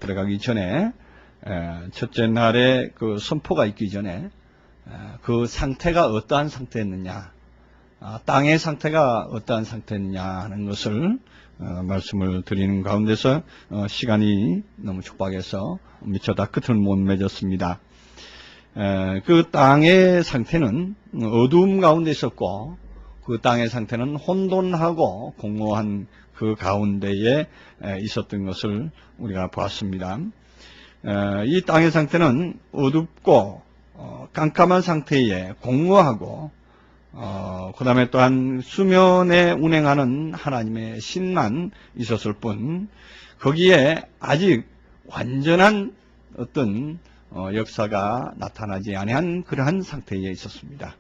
들어가기 전에 첫째 날에 그 선포가 있기 전에 그 상태가 어떠한 상태였느냐, 땅의 상태가 어떠한 상태였느냐 하는 것을 말씀을 드리는 가운데서 시간이 너무 촉박해서 미처 다 끝을 못 맺었습니다. 그 땅의 상태는 어두움 가운데 있었고, 그 땅의 상태는 혼돈하고 공허한 그 가운데에 있었던 것을 우리가 보았습니다. 이 땅의 상태는 어둡고 깜깜한 상태에 공허하고, 그 다음에 또한 수면에 운행하는 하나님의 신만 있었을 뿐, 거기에 아직 완전한 어떤 역사가 나타나지 아니한 그러한 상태에 있었습니다.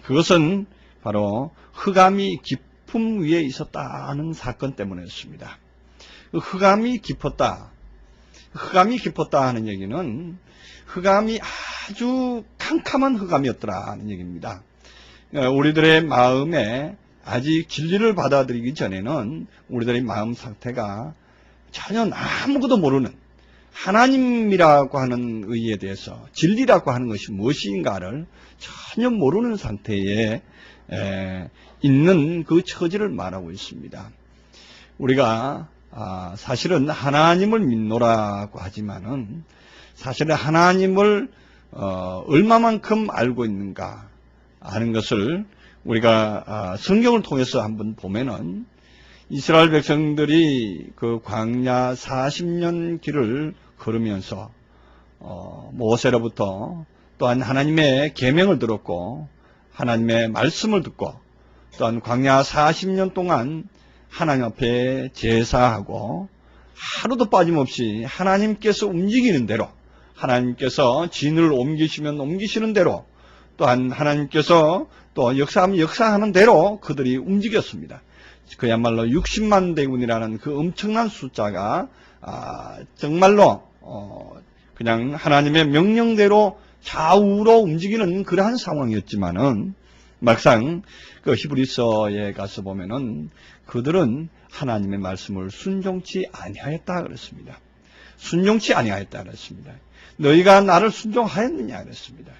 그것은 바로 흑암이 깊음 위에 있었다는 사건 때문이었습니다. 흑암이 깊었다. 흑암이 깊었다 하는 얘기는 흑암이 아주 캄캄한 흑암이었더라 하는 얘기입니다. 우리들의 마음에 아직 진리를 받아들이기 전에는 우리들의 마음 상태가 전혀 아무것도 모르는, 하나님이라고 하는 의의에 대해서 진리라고 하는 것이 무엇인가를 전혀 모르는 상태에 있는 그 처지를 말하고 있습니다. 우리가 사실은 하나님을 믿노라고 하지만은 사실은 하나님을 얼마만큼 알고 있는가 하는 것을 우리가 성경을 통해서 한번 보면은, 이스라엘 백성들이 그 광야 40년 길을 걸으면서 모세로부터 또한 하나님의 계명을 들었고 하나님의 말씀을 듣고, 또한 광야 40년 동안 하나님 앞에 제사하고 하루도 빠짐없이 하나님께서 움직이는 대로, 하나님께서 진을 옮기시면 옮기시는 대로, 또한 하나님께서 또 역사하면 역사하는 대로 그들이 움직였습니다. 그야말로 60만 대군이라는 그 엄청난 숫자가 정말로 그냥 하나님의 명령대로 좌우로 움직이는 그러한 상황이었지만은, 막상 그 히브리서에 가서 보면은 그들은 하나님의 말씀을 순종치 아니하였다 그랬습니다. 순종치 아니하였다 그랬습니다. 너희가 나를 순종하였느냐 그랬습니다.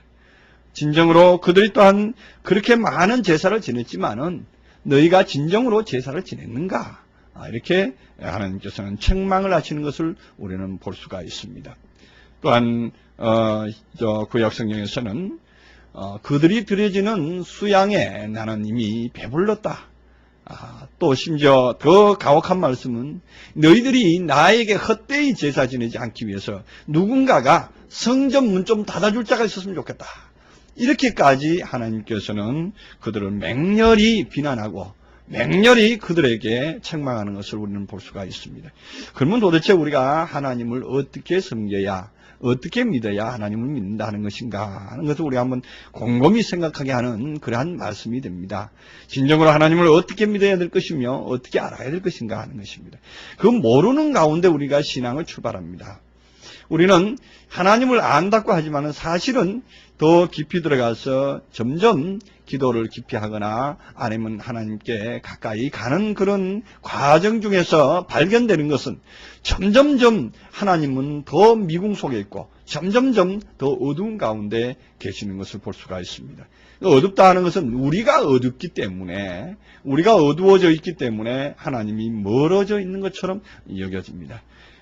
진정으로 그들이 또한 그렇게 많은 제사를 지냈지만은 너희가 진정으로 제사를 지냈는가? 이렇게 하나님께서는 책망을 하시는 것을 우리는 볼 수가 있습니다. 또한 구약 성경에서는 그들이 드려지는 수양에 나는 이미 배불렀다. 또 심지어 더 가혹한 말씀은 너희들이 나에게 헛되이 제사 지내지 않기 위해서 누군가가 성전 문 좀 닫아줄 자가 있었으면 좋겠다. 이렇게까지 하나님께서는 그들을 맹렬히 비난하고 맹렬히 그들에게 책망하는 것을 우리는 볼 수가 있습니다. 그러면 도대체 우리가 하나님을 어떻게 섬겨야, 어떻게 믿어야 하나님을 믿는다 하는 것인가 하는 것을 우리가 한번 곰곰이 생각하게 하는 그러한 말씀이 됩니다. 진정으로 하나님을 어떻게 믿어야 될 것이며 어떻게 알아야 될 것인가 하는 것입니다. 그 모르는 가운데 우리가 신앙을 출발합니다. 우리는 하나님을 안다고 하지만 사실은 더 깊이 들어가서 점점 기도를 깊이 하거나 아니면 하나님께 가까이 가는 그런 과정 중에서 발견되는 것은 점점점 하나님은 더 미궁 속에 있고 점점점 더 어두운 가운데 계시는 것을 볼 수가 있습니다. 어둡다 하는 것은 우리가 어둡기 때문에, 우리가 어두워져 있기 때문에 하나님이 멀어져 있는 것처럼 여겨집니다.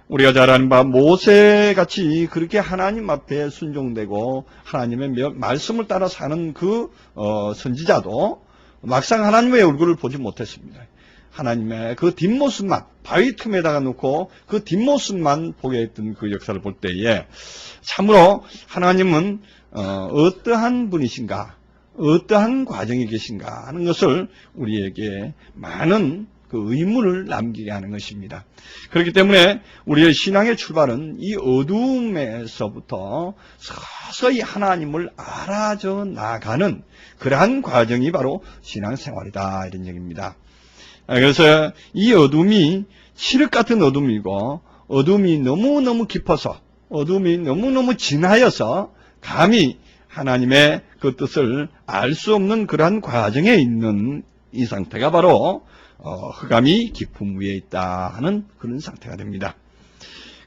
우리가 잘 아는 바 모세같이 그렇게 하나님 앞에 순종되고 하나님의 말씀을 따라 사는 그 선지자도 막상 하나님의 얼굴을 보지 못했습니다. 하나님의 그 뒷모습만, 바위 틈에다가 놓고 그 뒷모습만 보게 했던 그 역사를 볼 때에 참으로 하나님은 어떠한 분이신가, 어떠한 과정이 계신가 하는 것을 우리에게 많은 그 의문을 남기게 하는 것입니다. 그렇기 때문에 우리의 신앙의 출발은 이 어두움에서부터 서서히 하나님을 알아져 나가는 그러한 과정이 바로 신앙생활이다, 이런 얘기입니다. 그래서 이 어둠이 칠흑 같은 어둠이고, 어둠이 너무너무 깊어서, 어둠이 너무너무 진하여서 감히 하나님의 그 뜻을 알 수 없는 그러한 과정에 있는 이 상태가 바로 흑암이 깊음 위에 있다 하는 그런 상태가 됩니다.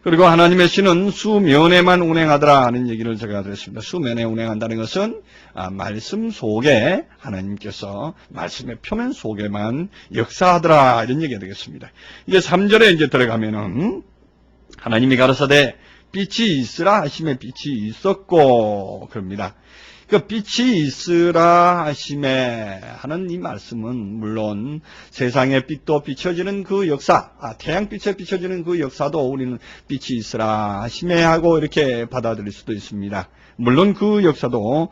그리고 하나님의 신은 수면에만 운행하더라 하는 얘기를 제가 드렸습니다. 수면에 운행한다는 것은 말씀 속에 하나님께서 말씀의 표면 속에만 역사하더라 이런 얘기가 되겠습니다. 이제 3절에 이제 들어가면은 하나님이 가라사대 빛이 있으라 하심에 빛이 있었고 그럽니다. 그 빛이 있으라 하심에 하는 이 말씀은 물론 세상의 빛도 비춰지는 그 역사, 태양빛에 비춰지는 그 역사도 우리는 빛이 있으라 하심에 하고 이렇게 받아들일 수도 있습니다. 물론 그 역사도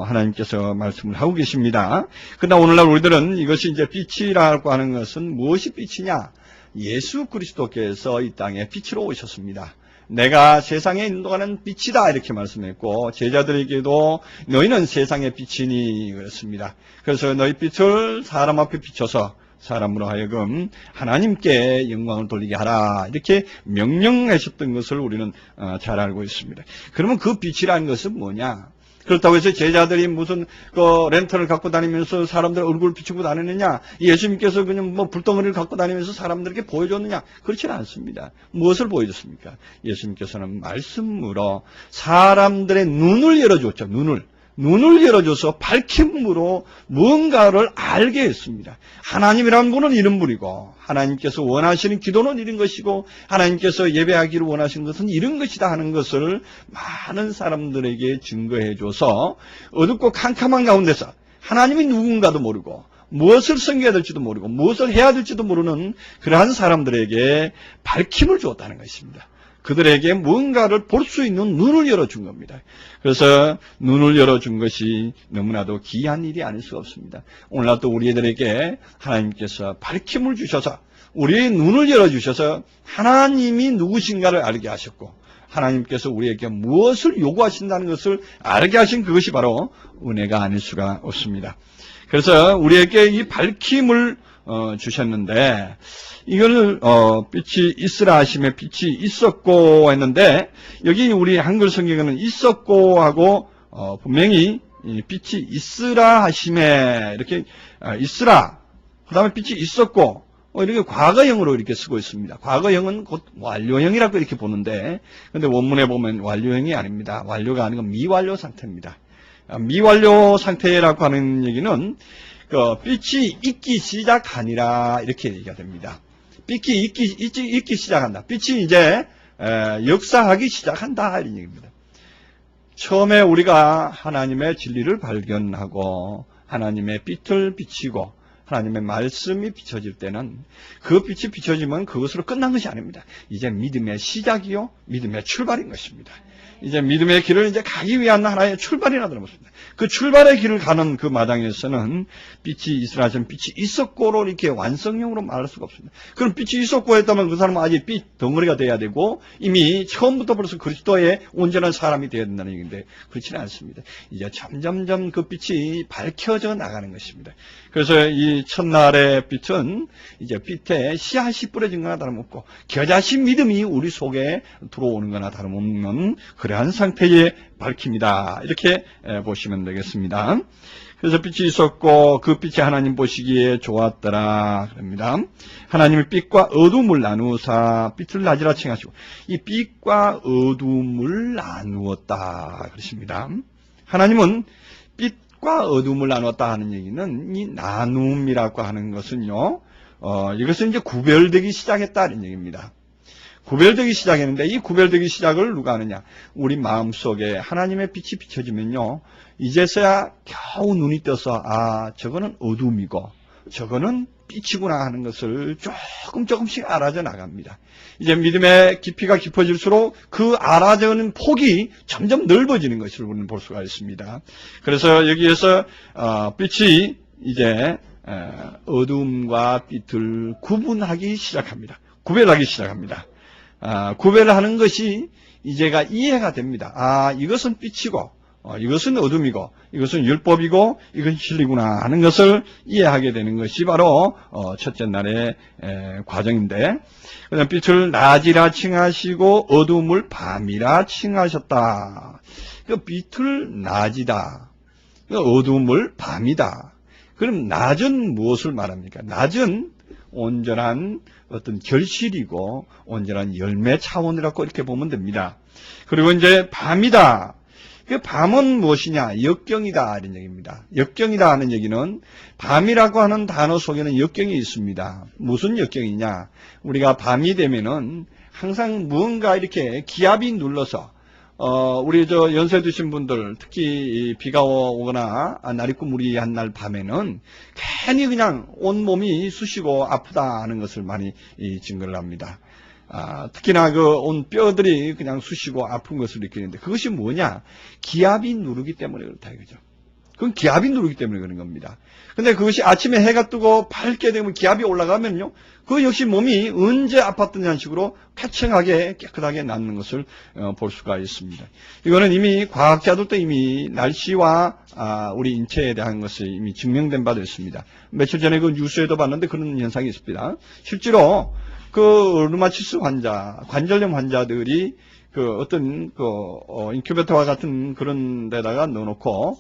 하나님께서 말씀을 하고 계십니다. 그러나 오늘날 우리들은 이것이 이제 빛이라고 하는 것은 무엇이 빛이냐? 예수 그리스도께서 이 땅에 빛으로 오셨습니다. 내가 세상에 인도하는 빛이다 이렇게 말씀했고 제자들에게도 너희는 세상의 빛이니 그랬습니다. 그래서 너희 빛을 사람 앞에 비춰서 사람으로 하여금 하나님께 영광을 돌리게 하라 이렇게 명령하셨던 것을 우리는 잘 알고 있습니다. 그러면 그 빛이라는 것은 뭐냐? 그렇다고 해서 제자들이 무슨 랜턴을 갖고 다니면서 사람들 얼굴을 비추고 다니느냐? 예수님께서 그냥 불덩어리를 갖고 다니면서 사람들에게 보여줬느냐? 그렇지는 않습니다. 무엇을 보여줬습니까? 예수님께서는 말씀으로 사람들의 눈을 열어줬죠. 눈을 열어줘서 밝힘으로 무언가를 알게 했습니다. 하나님이라는 분은 이런 분이고 하나님께서 원하시는 기도는 이런 것이고 하나님께서 예배하기를 원하시는 것은 이런 것이다 하는 것을 많은 사람들에게 증거해줘서 어둡고 캄캄한 가운데서 하나님이 누군가도 모르고 무엇을 섬겨야 될지도 모르고 무엇을 해야 될지도 모르는 그러한 사람들에게 밝힘을 주었다는 것입니다. 그들에게 뭔가를 볼 수 있는 눈을 열어준 겁니다. 그래서 눈을 열어준 것이 너무나도 귀한 일이 아닐 수 없습니다. 오늘날도 우리들에게 하나님께서 밝힘을 주셔서 우리의 눈을 열어주셔서 하나님이 누구신가를 알게 하셨고 하나님께서 우리에게 무엇을 요구하신다는 것을 알게 하신 그것이 바로 은혜가 아닐 수가 없습니다. 그래서 우리에게 이 밝힘을 주셨는데 이걸 빛이 있으라 하심에 빛이 있었고 했는데 여기 우리 한글 성경에는 있었고 하고 분명히 빛이 있으라 하심에 이렇게 있으라 그 다음에 빛이 있었고 이렇게 과거형으로 이렇게 쓰고 있습니다. 과거형은 곧 완료형이라고 이렇게 보는데 근데 원문에 보면 완료형이 아닙니다. 완료가 아닌 건 미완료 상태입니다. 미완료 상태라고 하는 얘기는 빛이 있기 시작하니라 이렇게 얘기가 됩니다. 빛이 있기 시작한다. 빛이 이제 역사하기 시작한다 이런 얘기입니다. 처음에 우리가 하나님의 진리를 발견하고 하나님의 빛을 비치고 하나님의 말씀이 비춰질 때는 그 빛이 비춰지면 그것으로 끝난 것이 아닙니다. 이제 믿음의 시작이요 믿음의 출발인 것입니다. 이제 믿음의 길을 이제 가기 위한 하나의 출발이나 다름없습니다. 그 출발의 길을 가는 그 마당에서는 빛이 있으라 하시면 빛이 있었고로 이렇게 완성형으로 말할 수가 없습니다. 그럼 빛이 있었고 했다면 그 사람은 아직 빛 덩어리가 돼야 되고 이미 처음부터 벌써 그리스도의 온전한 사람이 되어야 된다는 얘기인데 그렇지는 않습니다. 이제 점점점 그 빛이 밝혀져 나가는 것입니다. 그래서 이 첫날의 빛은 이제 빛에 씨앗이 뿌려진 거나 다름없고 겨자씨 믿음이 우리 속에 들어오는 거나 다름없는 그러한 상태의 밝힘이다. 이렇게 보시면 되겠습니다. 그래서 빛이 있었고 그 빛이 하나님 보시기에 좋았더라. 그럽니다. 하나님이 빛과 어둠을 나누사 빛을 낮이라 칭하시고 이 빛과 어둠을 나누었다. 그러십니다. 하나님은 빛과 어둠을 나누었다 하는 얘기는 이 나눔이라고 하는 것은요. 이것은 이제 구별되기 시작했다는 얘기입니다. 구별되기 시작했는데 이 구별되기 시작을 누가 하느냐? 우리 마음속에 하나님의 빛이 비춰지면요. 이제서야 겨우 눈이 떠서 저거는 어둠이고 저거는 빛이구나 하는 것을 조금씩 알아져 나갑니다. 이제 믿음의 깊이가 깊어질수록 그 알아져는 폭이 점점 넓어지는 것을 우리는 볼 수가 있습니다. 그래서 여기에서 빛이 이제 어둠과 빛을 구분하기 시작합니다. 구별하기 시작합니다. 구별을 하는 것이 이제가 이해가 됩니다. 이것은 빛이고 이것은 어둠이고 이것은 율법이고 이건 진리구나 하는 것을 이해하게 되는 것이 바로 첫째 날의 과정인데 그다음 빛을 낮이라 칭하시고 어둠을 밤이라 칭하셨다. 그 빛을 낮이다. 어둠을 밤이다. 그럼 낮은 무엇을 말합니까? 낮은 온전한 어떤 결실이고 온전한 열매 차원이라고 이렇게 보면 됩니다. 그리고 이제 밤이다. 그 밤은 무엇이냐? 역경이다 이런 얘기입니다. 역경이다 하는 얘기는 밤이라고 하는 단어 속에는 역경이 있습니다. 무슨 역경이냐? 우리가 밤이 되면은 항상 무언가 이렇게 기압이 눌러서 우리 연세 드신 분들 특히 비가 오거나 날이 꾸무리한 날 밤에는 괜히 그냥 온 몸이 쑤시고 아프다 하는 것을 많이 증거를 합니다. 특히나 온 뼈들이 그냥 쑤시고 아픈 것을 느끼는데 그것이 뭐냐? 기압이 누르기 때문에 그렇다 이거죠. 그건 기압이 누르기 때문에 그런 겁니다. 근데 그것이 아침에 해가 뜨고 밝게 되면 기압이 올라가면요. 그 역시 몸이 언제 아팠느냐는 식으로 쾌청하게 깨끗하게 낫는 것을 볼 수가 있습니다. 이거는 이미 과학자들도 이미 날씨와 우리 인체에 대한 것이 이미 증명된 바도 있습니다. 며칠 전에 그 뉴스에도 봤는데 그런 현상이 있습니다. 실제로 그 류마티스 환자, 관절염 환자들이 어떤 인큐베터와 같은 그런 데다가 넣어놓고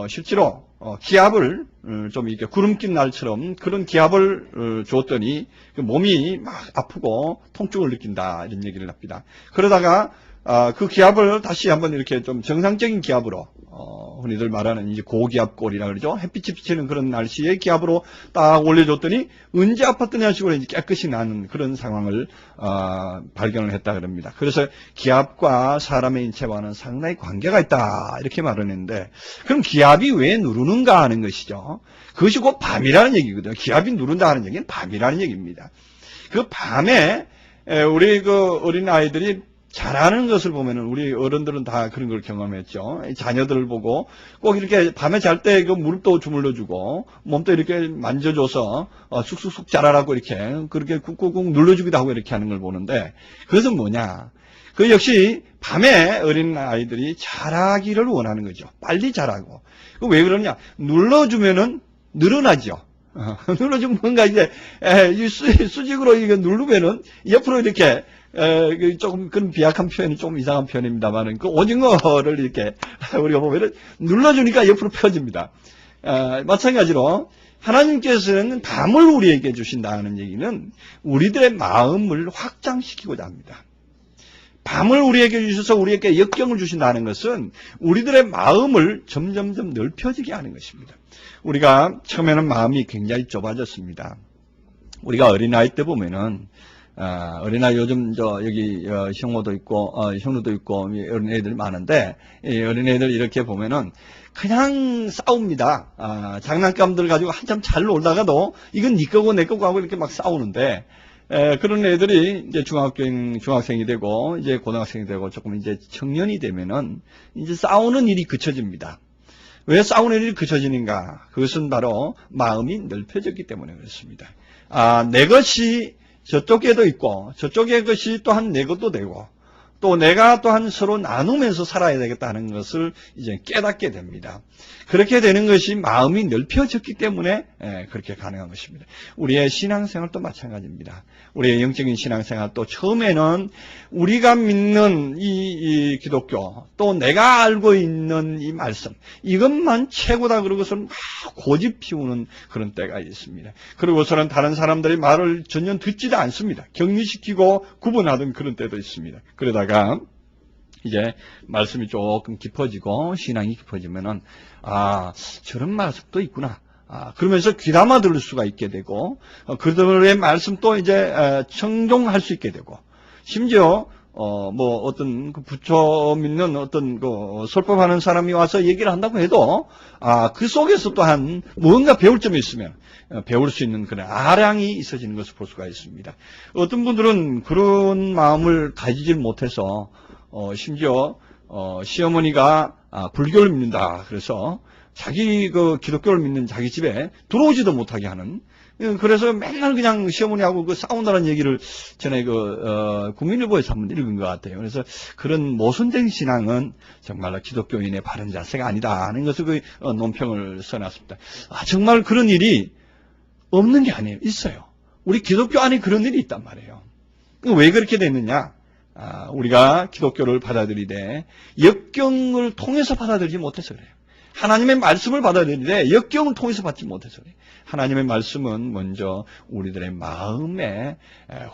실제로 기압을 좀 이렇게 구름 낀 날처럼 그런 기압을 줬더니 몸이 막 아프고 통증을 느낀다 이런 얘기를 합니다. 그러다가 그 기압을 다시 한번 이렇게 좀 정상적인 기압으로 흔히들 말하는 이제 고기압골이라 그러죠. 햇빛이 비치는 그런 날씨의 기압으로 딱 올려줬더니 언제 아팠더냐 식으로 이제 깨끗이 나는 그런 상황을 발견을 했다 그럽니다. 그래서 기압과 사람의 인체와는 상당히 관계가 있다 이렇게 말을 했는데 그럼 기압이 왜 누르는가 하는 것이죠. 그것이 곧 밤이라는 얘기거든요. 기압이 누른다 하는 얘기는 밤이라는 얘기입니다. 그 밤에 우리 어린 아이들이 잘하는 것을 보면은 우리 어른들은 다 그런 걸 경험했죠. 자녀들을 보고 꼭 이렇게 밤에 잘 때 그 무릎도 주물러주고 몸도 이렇게 만져줘서 쑥쑥쑥 자라라고 이렇게 그렇게 꾹꾹꾹 눌러주기도 하고 이렇게 하는 걸 보는데 그것은 뭐냐? 그 역시 밤에 어린 아이들이 자라기를 원하는 거죠. 빨리 자라고. 왜 그러냐? 눌러주면은 늘어나죠. 눌러주면 뭔가 이제 수직으로 이거 누르면은 옆으로 이렇게 조금 그런 비약한 표현이 좀 이상한 표현입니다만은 그 오징어를 이렇게 우리가 보면은 눌러주니까 옆으로 펴집니다. 마찬가지로 하나님께서는 밤을 우리에게 주신다는 얘기는 우리들의 마음을 확장시키고자 합니다. 밤을 우리에게 주셔서 우리에게 역경을 주신다는 것은 우리들의 마음을 점점점 넓혀지게 하는 것입니다. 우리가 처음에는 마음이 굉장히 좁아졌습니다. 우리가 어린아이 때 보면은 어린아이 요즘 여기 형모도 있고 형누도 있고 어린애들 많은데 어린애들 이렇게 보면은 그냥 싸웁니다. 장난감들 가지고 한참 잘 놀다가도 이건 네 거고 내 거고 하고 이렇게 막 싸우는데 그런 애들이 이제 중학생이 되고 이제 고등학생이 되고 조금 이제 청년이 되면은 이제 싸우는 일이 그쳐집니다. 왜 싸우는 일이 그쳐지는가? 그것은 바로 마음이 넓혀졌기 때문에 그렇습니다. 내 것이 저쪽에도 있고 저쪽의 것이 또한 내 것도 되고 또 내가 또한 서로 나누면서 살아야 되겠다는 것을 이제 깨닫게 됩니다. 그렇게 되는 것이 마음이 넓혀졌기 때문에 그렇게 가능한 것입니다. 우리의 신앙생활도 마찬가지입니다. 우리의 영적인 신앙생활 또 처음에는 우리가 믿는 이 기독교 또 내가 알고 있는 이 말씀 이것만 최고다 그러고서는 막 고집 피우는 그런 때가 있습니다. 그러고서는 다른 사람들의 말을 전혀 듣지도 않습니다. 격리시키고 구분하던 그런 때도 있습니다. 그러다가 이제 말씀이 조금 깊어지고 신앙이 깊어지면은 저런 말씀도 있구나. 그러면서 귀담아 들을 수가 있게 되고 그들의 말씀도 이제 청종할 수 있게 되고 심지어 어떤 부처 믿는 어떤 설법하는 사람이 와서 얘기를 한다고 해도 그 속에서 또한 무언가 배울 점이 있으면 배울 수 있는 그런 아량이 있어지는 것을 볼 수가 있습니다. 어떤 분들은 그런 마음을 가지질 못해서 심지어 시어머니가 불교를 믿는다 그래서 자기 기독교를 믿는 자기 집에 들어오지도 못하게 하는 그래서 맨날 그냥 시어머니하고 싸운다는 얘기를 전에 국민일보에서 한번 읽은 것 같아요. 그래서 그런 모순된 신앙은 정말로 기독교인의 바른 자세가 아니다 하는 것을 논평을 써놨습니다. 정말 그런 일이 없는 게 아니에요. 있어요. 우리 기독교 안에 그런 일이 있단 말이에요. 왜 그렇게 됐느냐? 우리가 기독교를 받아들이되 역경을 통해서 받아들이지 못해서 그래요. 하나님의 말씀을 받아야 되는데 역경을 통해서 받지 못해서 그래요. 하나님의 말씀은 먼저 우리들의 마음의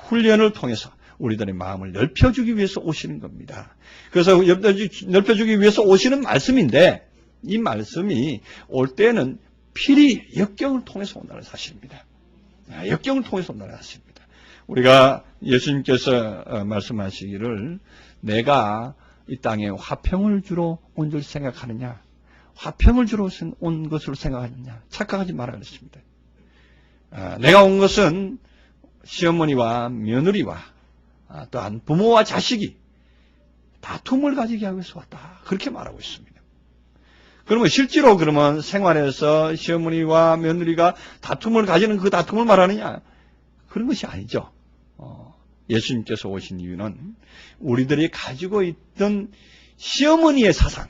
훈련을 통해서 우리들의 마음을 넓혀주기 위해서 오시는 겁니다. 그래서 넓혀주기 위해서 오시는 말씀인데 이 말씀이 올 때는 필히 역경을 통해서 온다는 사실입니다. 역경을 통해서 온다는 사실입니다. 우리가 예수님께서 말씀하시기를 내가 이 땅에 화평을 주러 온 줄 생각하느냐, 화평을 주러 온 것으로 생각하느냐, 착각하지 말아 그랬습니다. 내가 온 것은 시어머니와 며느리와 또한 부모와 자식이 다툼을 가지게 하기 위해서 왔다. 그렇게 말하고 있습니다. 그러면 실제로 그러면 생활에서 시어머니와 며느리가 다툼을 가지는 그 다툼을 말하느냐? 그런 것이 아니죠. 예수님께서 오신 이유는 우리들이 가지고 있던 시어머니의 사상,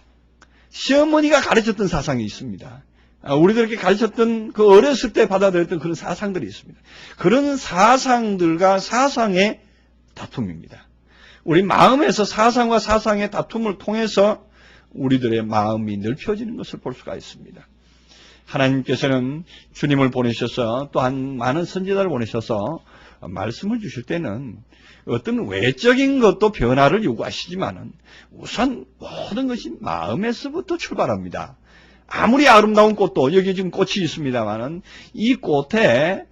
시어머니가 가르쳤던 사상이 있습니다. 우리들에게 가르쳤던 그 어렸을 때 받아들였던 그런 사상들이 있습니다. 그런 사상들과 사상의 다툼입니다. 우리 마음에서 사상과 사상의 다툼을 통해서 우리들의 마음이 넓혀지는 것을 볼 수가 있습니다. 하나님께서는 주님을 보내셔서 또한 많은 선지자를 보내셔서 말씀을 주실 때는 어떤 외적인 것도 변화를 요구하시지만은 우선 모든 것이 마음에서부터 출발합니다. 아무리 아름다운 꽃도 여기 지금 꽃이 있습니다만은 이 꽃에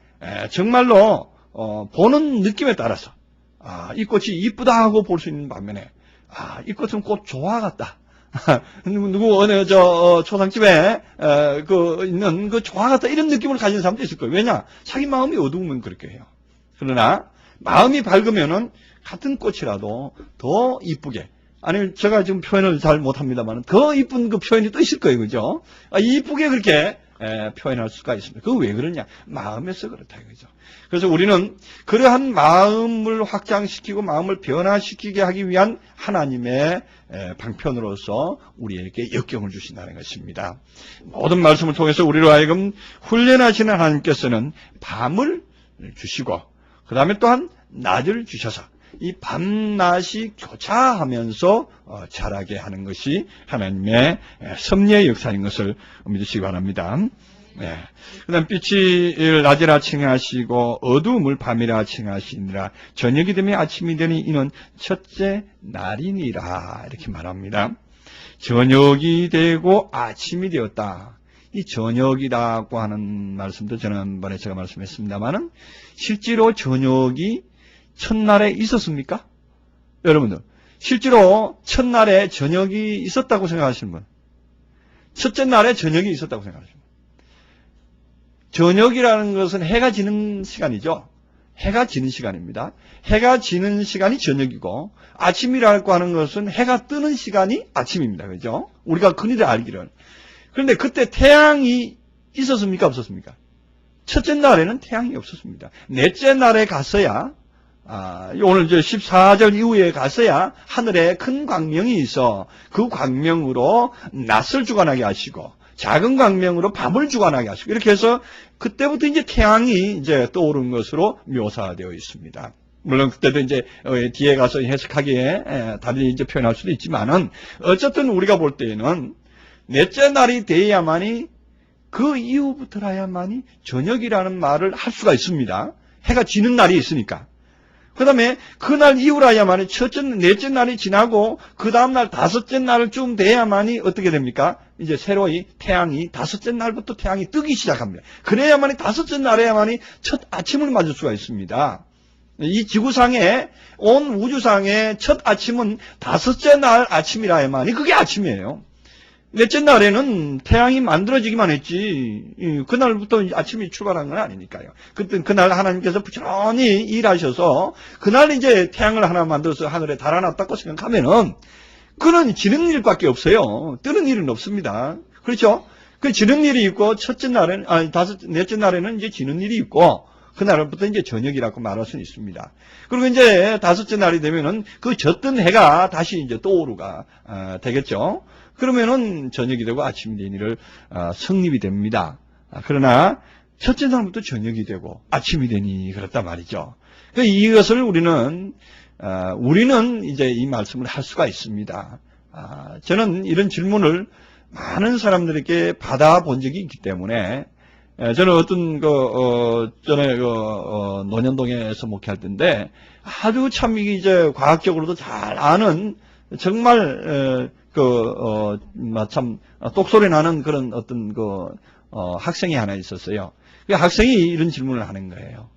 정말로 보는 느낌에 따라서 이 꽃이 이쁘다 하고 볼 수 있는 반면에 이 꽃은 꽃 조화 같다. 누구 어느 초상집에 있는 그 조화 같다 이런 느낌을 가진 사람도 있을 거예요. 왜냐? 자기 마음이 어두우면 그렇게 해요. 그러나 마음이 밝으면은 같은 꽃이라도 더 이쁘게, 아니 제가 지금 표현을 잘 못합니다만 더 이쁜 그 표현이 또 있을 거예요, 그죠? 이쁘게 그렇게 표현할 수가 있습니다. 그거 왜 그러냐? 마음에서 그렇다 이거죠. 그래서 우리는 그러한 마음을 확장시키고 마음을 변화시키게 하기 위한 하나님의 방편으로서 우리에게 역경을 주신다는 것입니다. 모든 말씀을 통해서 우리로 하여금 훈련하시는 하나님께서는 밤을 주시고 그 다음에 또한 낮을 주셔서 이 밤낮이 교차하면서 자라게 하는 것이 하나님의 섭리의 역사인 것을 믿으시기 바랍니다. 그 다음 빛이 낮이라 칭하시고 어두움을 밤이라 칭하시니라. 저녁이 되면 아침이 되니 이는 첫째 날이니라. 이렇게 말합니다. 저녁이 되고 아침이 되었다. 이 저녁이라고 하는 말씀도 지난번에 제가 말씀했습니다만은 실제로 저녁이 첫날에 있었습니까? 여러분들 실제로 첫날에 저녁이 있었다고 생각하시는 분? 첫째 날에 저녁이 있었다고 생각하시는 분? 저녁이라는 것은 해가 지는 시간이죠. 해가 지는 시간입니다. 해가 지는 시간이 저녁이고 아침이라고 하는 것은 해가 뜨는 시간이 아침입니다. 그죠? 우리가 흔히들 알기를. 그런데 그때 태양이 있었습니까? 없었습니까? 첫째 날에는 태양이 없었습니다. 넷째 날에 갔어야 오늘 14절 이후에 갔어야 하늘에 큰 광명이 있어 그 광명으로 낮을 주관하게 하시고 작은 광명으로 밤을 주관하게 하시고 이렇게 해서 그때부터 이제 태양이 이제 떠오른 것으로 묘사되어 있습니다. 물론 그때도 이제 뒤에 가서 해석하기에 다르게 이제 표현할 수도 있지만은 어쨌든 우리가 볼 때에는 넷째 날이 돼야만이 그 이후부터라야만이 저녁이라는 말을 할 수가 있습니다. 해가 지는 날이 있으니까. 그 다음에 그날 이후라야만이 넷째 날이 지나고 그 다음날 다섯째 날쯤 돼야만이 어떻게 됩니까? 이제 새로이 태양이 다섯째 날부터 태양이 뜨기 시작합니다. 그래야만이 다섯째 날에야만이 첫 아침을 맞을 수가 있습니다. 이 지구상에 온 우주상의 첫 아침은 다섯째 날 아침이라야만이 그게 아침이에요. 넷째 날에는 태양이 만들어지기만 했지 그날부터 아침이 출발한 건 아니니까요. 그날 하나님께서 부지런히 일하셔서 그날 이제 태양을 하나 만들어서 하늘에 달아놨다고 생각하면은 그는 지는 일밖에 없어요. 뜨는 일은 없습니다. 그렇죠? 그 지는 일이 있고 넷째 날에는 이제 지는 일이 있고 그날부터 이제 저녁이라고 말할 수는 있습니다. 그리고 이제 다섯째 날이 되면은 그 졌던 해가 다시 이제 떠오르가 되겠죠. 그러면은 저녁이 되고 아침이 되니를 성립이 됩니다. 그러나 첫째 날부터 저녁이 되고 아침이 되니 그렇단 말이죠. 이것을 우리는 이제 이 말씀을 할 수가 있습니다. 저는 이런 질문을 많은 사람들에게 받아본 적이 있기 때문에 저는 어떤 전에 논현동에서 목회할 때인데 아주 참 이게 이제 과학적으로도 잘 아는 정말 참 똑소리 나는 그런 어떤 학생이 하나 있었어요. 그 학생이 이런 질문을 하는 거예요.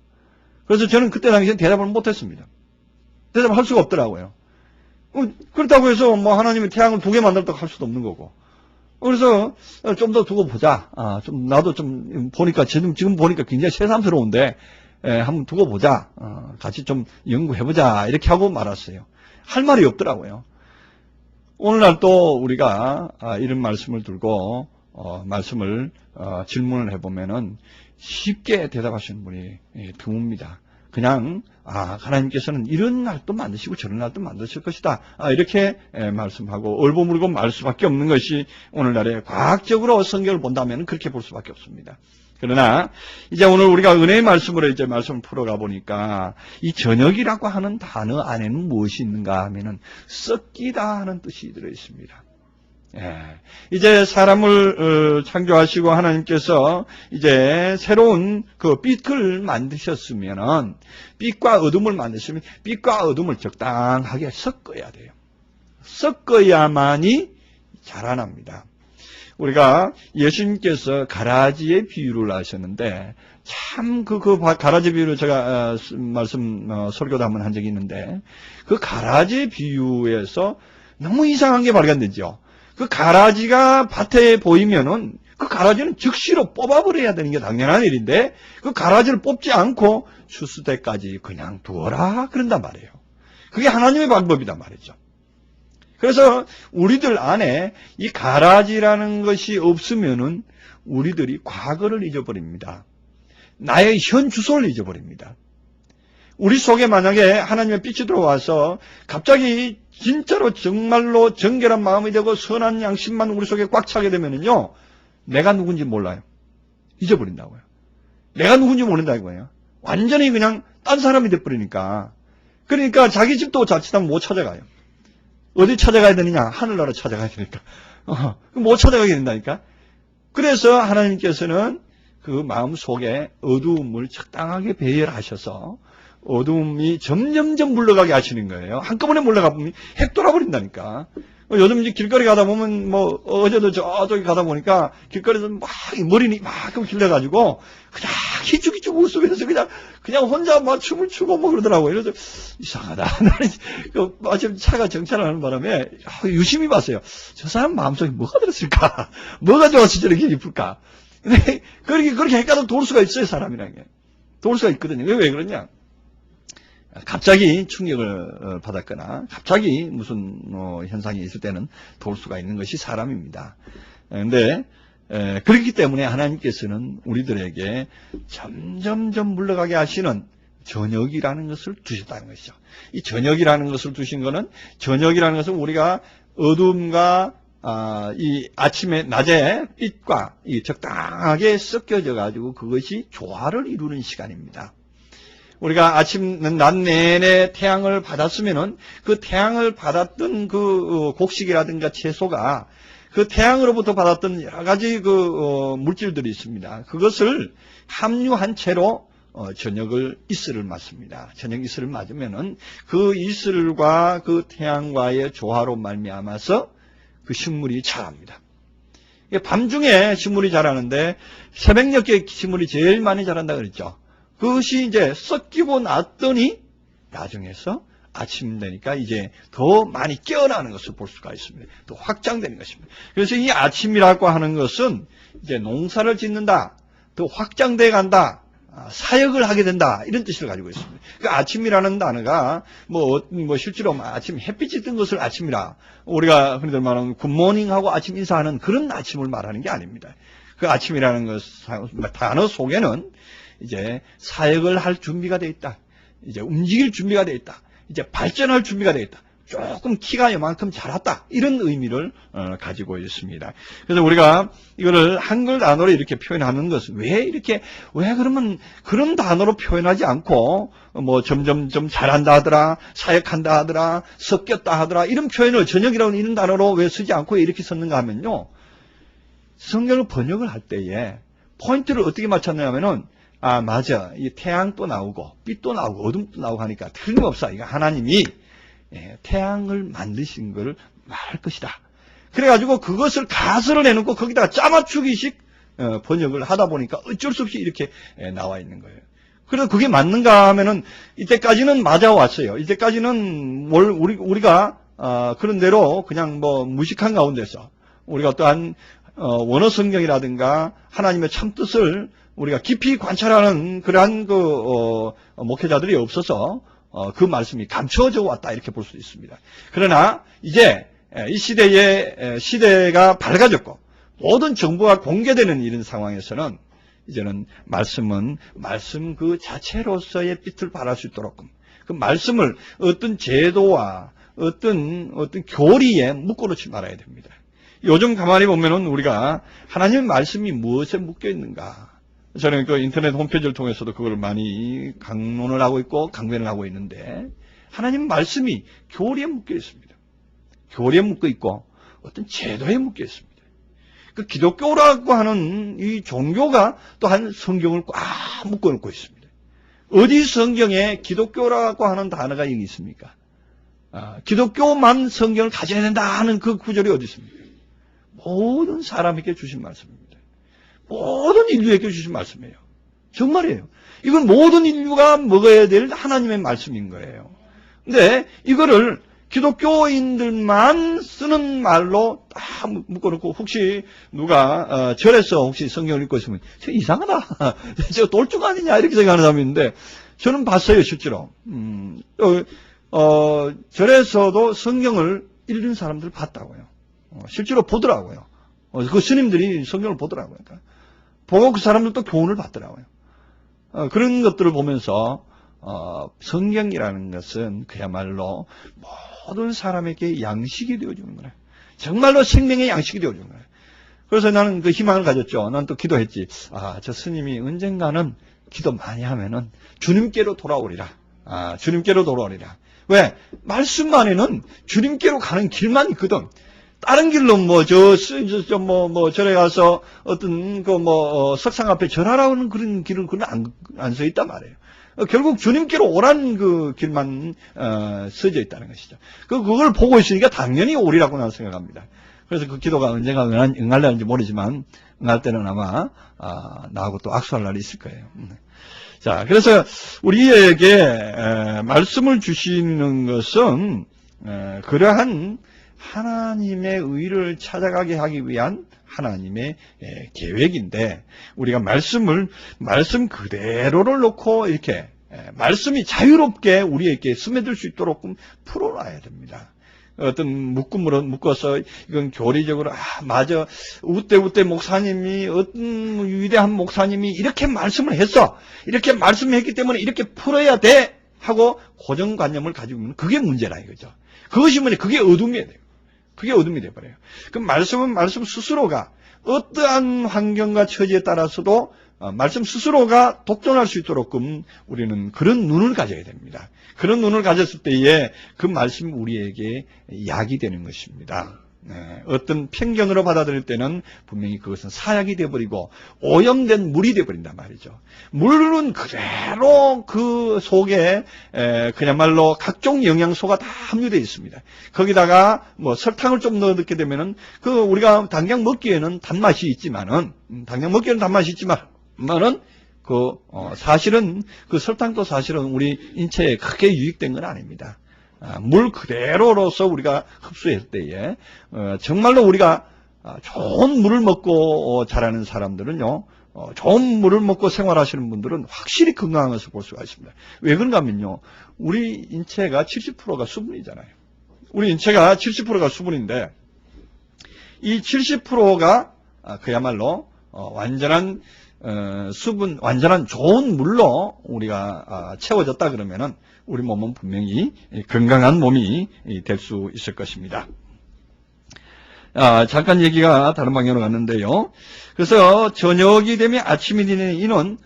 그래서 저는 그때 당시에 대답을 못했습니다. 대답할 수가 없더라고요. 그렇다고 해서 뭐 하나님이 태양을 2개 만들었다고 할 수도 없는 거고. 그래서 좀 더 두고 보자. 좀 나도 좀 보니까 지금 보니까 굉장히 새삼스러운데 한번 두고 보자. 같이 좀 연구해 보자. 이렇게 하고 말았어요. 할 말이 없더라고요. 오늘날 또 우리가 이런 말씀을 들고 질문을 해보면은 쉽게 대답하시는 분이 드뭅니다. 그냥 하나님께서는 이런 날도 만드시고 저런 날도 만드실 것이다. 이렇게 말씀하고 얼버무리고 말 수밖에 없는 것이 오늘날에 과학적으로 성경을 본다면 그렇게 볼 수밖에 없습니다. 그러나 이제 오늘 우리가 은혜의 말씀으로 이제 말씀을 풀어가 보니까 이 저녁이라고 하는 단어 안에는 무엇이 있는가 하면은 썩기다 하는 뜻이 들어 있습니다. 이제 사람을 창조하시고 하나님께서 이제 새로운 빛을 만드셨으면은 빛과 어둠을 만드시면 빛과 어둠을 적당하게 섞어야 돼요. 섞어야만이 자라납니다. 우리가 예수님께서 가라지의 비유를 하셨는데 참 가라지 비유를 제가 설교도 한번 한 적이 있는데 그 가라지 비유에서 너무 이상한 게 발견되죠. 그 가라지가 밭에 보이면은 그 가라지는 즉시로 뽑아버려야 되는 게 당연한 일인데 그 가라지를 뽑지 않고 추수 때까지 그냥 두어라 그런단 말이에요. 그게 하나님의 방법이단 말이죠. 그래서 우리들 안에 이 가라지라는 것이 없으면은 우리들이 과거를 잊어버립니다. 나의 현 주소를 잊어버립니다. 우리 속에 만약에 하나님의 빛이 들어와서 갑자기 진짜로 정말로 정결한 마음이 되고 선한 양심만 우리 속에 꽉 차게 되면은요, 내가 누군지 몰라요. 잊어버린다고요. 내가 누군지 모른다고요. 완전히 그냥 딴 사람이 돼버리니까. 그러니까 자기 집도 자칫하면 못 찾아가요. 어디 찾아가야 되느냐? 하늘나라 찾아가야 되니까. 못 찾아가게 된다니까. 그래서 하나님께서는 그 마음 속에 어두움을 적당하게 배열하셔서 어두움이 점점점 물러가게 하시는 거예요. 한꺼번에 물러가 보면 핵 돌아버린다니까. 요즘 이제 길거리 가다 보면 어제도 저쪽에 가다 보니까 길거리에서 막 머리니 막끔 길러가지고 그냥 희죽희죽 웃으면서 그냥 혼자 막 춤을 추고 그러더라고요. 그래서 이상하다. 나는 마침 차가 정차를 하는 바람에 유심히 봤어요. 저 사람 마음속에 뭐가 들었을까? 뭐가 좋아서 저렇게 이쁠까? 근데 그렇게 헷갈려 돌 수가 있어요, 사람이라는 게. 돌 수가 있거든요. 왜 그러냐? 갑자기 충격을 받았거나 갑자기 무슨 현상이 있을 때는 돌 수가 있는 것이 사람입니다. 그런데 그렇기 때문에 하나님께서는 우리들에게 점점점 물러가게 하시는 저녁이라는 것을 두셨다는 것이죠. 이 저녁이라는 것을 두신 것은 저녁이라는 것은 우리가 어둠과 이 아침에 낮에 빛과 이 적당하게 섞여져 가지고 그것이 조화를 이루는 시간입니다. 우리가 낮 내내 태양을 받았으면은 그 태양을 받았던 그 곡식이라든가 채소가 그 태양으로부터 받았던 여러 가지 물질들이 있습니다. 그것을 함유한 채로 저녁을 이슬을 맞습니다. 저녁 이슬을 맞으면은 그 이슬과 그 태양과의 조화로 말미암아서 그 식물이 자랍니다. 밤중에 식물이 자라는데 새벽녘에 식물이 제일 많이 자란다 그랬죠. 그것이 이제 섞이고 났더니 나중에서 아침 되니까 이제 더 많이 깨어나는 것을 볼 수가 있습니다. 또 확장되는 것입니다. 그래서 이 아침이라고 하는 것은 이제 농사를 짓는다, 더 확장돼 간다, 사역을 하게 된다 이런 뜻을 가지고 있습니다. 그 아침이라는 단어가 실제로 아침 햇빛이 뜬 것을 아침이라 우리가 흔히들 말하는 굿모닝하고 아침 인사하는 그런 아침을 말하는 게 아닙니다. 그 아침이라는 것 단어 속에는 이제 사역을 할 준비가 되어 있다. 이제 움직일 준비가 되어 있다. 이제 발전할 준비가 되어 있다. 조금 키가 요만큼 자랐다. 이런 의미를 가지고 있습니다. 그래서 우리가 이거를 한글 단어로 이렇게 표현하는 것은 왜 그러면 그런 단어로 표현하지 않고 점점점 자란다 하더라, 사역한다 하더라, 섞였다 하더라 이런 표현을 저녁이라는 이런 단어로 왜 쓰지 않고 이렇게 썼는가 하면요. 성경을 번역을 할 때에 포인트를 어떻게 맞췄냐면은, 아, 맞아. 이 태양도 나오고, 빛도 나오고, 어둠도 나오고 하니까 틀림없어. 이거 하나님이 태양을 만드신 걸 말할 것이다. 그래가지고 그것을 가설을 해놓고 거기다가 짜맞추기식 번역을 하다 보니까 어쩔 수 없이 이렇게 나와 있는 거예요. 그래서 그게 맞는가 하면은 이때까지는 맞아왔어요. 이때까지는 우리가 그런 대로 그냥 뭐 무식한 가운데서 우리가 또한 원어 성경이라든가 하나님의 참 뜻을 우리가 깊이 관찰하는 그러한 목회자들이 없어서 그 말씀이 감춰져 왔다 이렇게 볼 수 있습니다. 그러나 이제 이 시대가 밝아졌고 모든 정보가 공개되는 이런 상황에서는 이제는 말씀은 말씀 그 자체로서의 빛을 발할 수 있도록 그 말씀을 어떤 제도와 어떤 교리에 묶어놓지 말아야 됩니다. 요즘 가만히 보면은 우리가 하나님의 말씀이 무엇에 묶여 있는가? 저는 그 인터넷 홈페이지를 통해서도 그걸 많이 강론을 하고 있고 강변을 하고 있는데 하나님 말씀이 교리에 묶여 있습니다. 교리에 묶여 있고 어떤 제도에 묶여 있습니다. 그 기독교라고 하는 이 종교가 또한 성경을 꽉 묶어놓고 있습니다. 어디 성경에 기독교라고 하는 단어가 여기 있습니까? 기독교만 성경을 가져야 된다 하는 그 구절이 어디 있습니까? 모든 사람에게 주신 말씀입니다. 모든 인류에게 주신 말씀이에요. 정말이에요. 이건 모든 인류가 먹어야 될 하나님의 말씀인 거예요. 근데 이거를 기독교인들만 쓰는 말로 딱 묶어놓고 혹시 누가 절에서 혹시 성경을 읽고 있으면 이상하다. 저 돌쭉 아니냐 이렇게 생각하는 사람이 있는데 저는 봤어요 실제로. 절에서도 성경을 읽는 사람들을 봤다고요. 실제로 보더라고요. 그 스님들이 성경을 보더라고요. 그러니까 보고 그 사람들도 교훈을 받더라고요. 그런 것들을 보면서 성경이라는 것은 그야말로 모든 사람에게 양식이 되어주는 거예요. 정말로 생명의 양식이 되어주는 거예요. 그래서 나는 그 희망을 가졌죠. 난 또 기도했지. 저 스님이 언젠가는 기도 많이 하면은 주님께로 돌아오리라. 주님께로 돌아오리라. 왜? 말씀 안에는 주님께로 가는 길만 있거든. 다른 길로 절에 가서 어떤 석상 앞에 절하라는 그런 길은 안 서 있단 말이에요. 결국 주님께로 오라는 그 길만 써져 있다는 것이죠. 그걸 보고 있으니까 당연히 오리라고 나는 생각합니다. 그래서 그 기도가 언젠가 응할는지 모르지만 응할 때는 아마 나하고 또 악수할 날이 있을 거예요. 자, 그래서 우리에게 말씀을 주시는 것은 그러한 하나님의 의를 찾아가게 하기 위한 하나님의 계획인데 우리가 말씀 그대로를 놓고 이렇게 말씀이 자유롭게 우리에게 스며들 수 있도록 풀어놔야 됩니다. 어떤 묶어서 이건 교리적으로 맞아 우때 목사님이 어떤 위대한 목사님이 이렇게 말씀을 했어 이렇게 말씀했기 때문에 이렇게 풀어야 돼 하고 고정관념을 가지고 있는 그게 문제라 이거죠. 그것이 뭐냐 그게 어둠이에요. 그게 어둠이 돼버려요. 그 말씀은 말씀 스스로가 어떠한 환경과 처지에 따라서도 말씀 스스로가 독존할 수 있도록 우리는 그런 눈을 가져야 됩니다. 그런 눈을 가졌을 때에 그 말씀이 우리에게 약이 되는 것입니다. 어떤 편견으로 받아들일 때는 분명히 그것은 사약이 되어버리고 오염된 물이 되어버린단 말이죠. 물은 그대로 그 속에 그야말로 각종 영양소가 다 함유되어 있습니다. 거기다가 설탕을 좀 넣게 되면은 우리가 당장 먹기에는 단맛이 있지만은 사실은 그 설탕도 사실은 우리 인체에 크게 유익된 건 아닙니다. 물 그대로로서 우리가 흡수했을 때에 정말로 우리가 좋은 물을 먹고 자라는 사람들은요 좋은 물을 먹고 생활하시는 분들은 확실히 건강한 것을 볼 수가 있습니다. 왜 그런가 하면요 우리 인체가 70%가 수분이잖아요. 우리 인체가 70%가 수분인데 이 70%가 그야말로 완전한 수분, 완전한 좋은 물로 우리가 채워졌다 그러면은 우리 몸은 분명히 건강한 몸이 될 수 있을 것입니다. 잠깐 얘기가 다른 방향으로 갔는데요. 그래서 저녁이 되면 아침이 되는 이는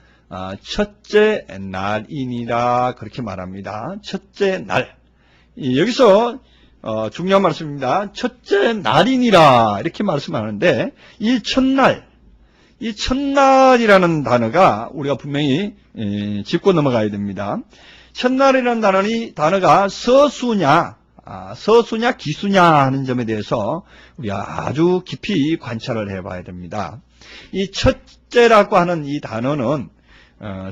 첫째 날이니라 그렇게 말합니다. 첫째 날. 여기서 중요한 말씀입니다. 첫째 날이니라 이렇게 말씀하는데 이 첫날이라는 단어가 우리가 분명히 짚고 넘어가야 됩니다. 첫날이라는 단어가 서수냐 기수냐 하는 점에 대해서 우리가 아주 깊이 관찰을 해봐야 됩니다. 이 첫째라고 하는 이 단어는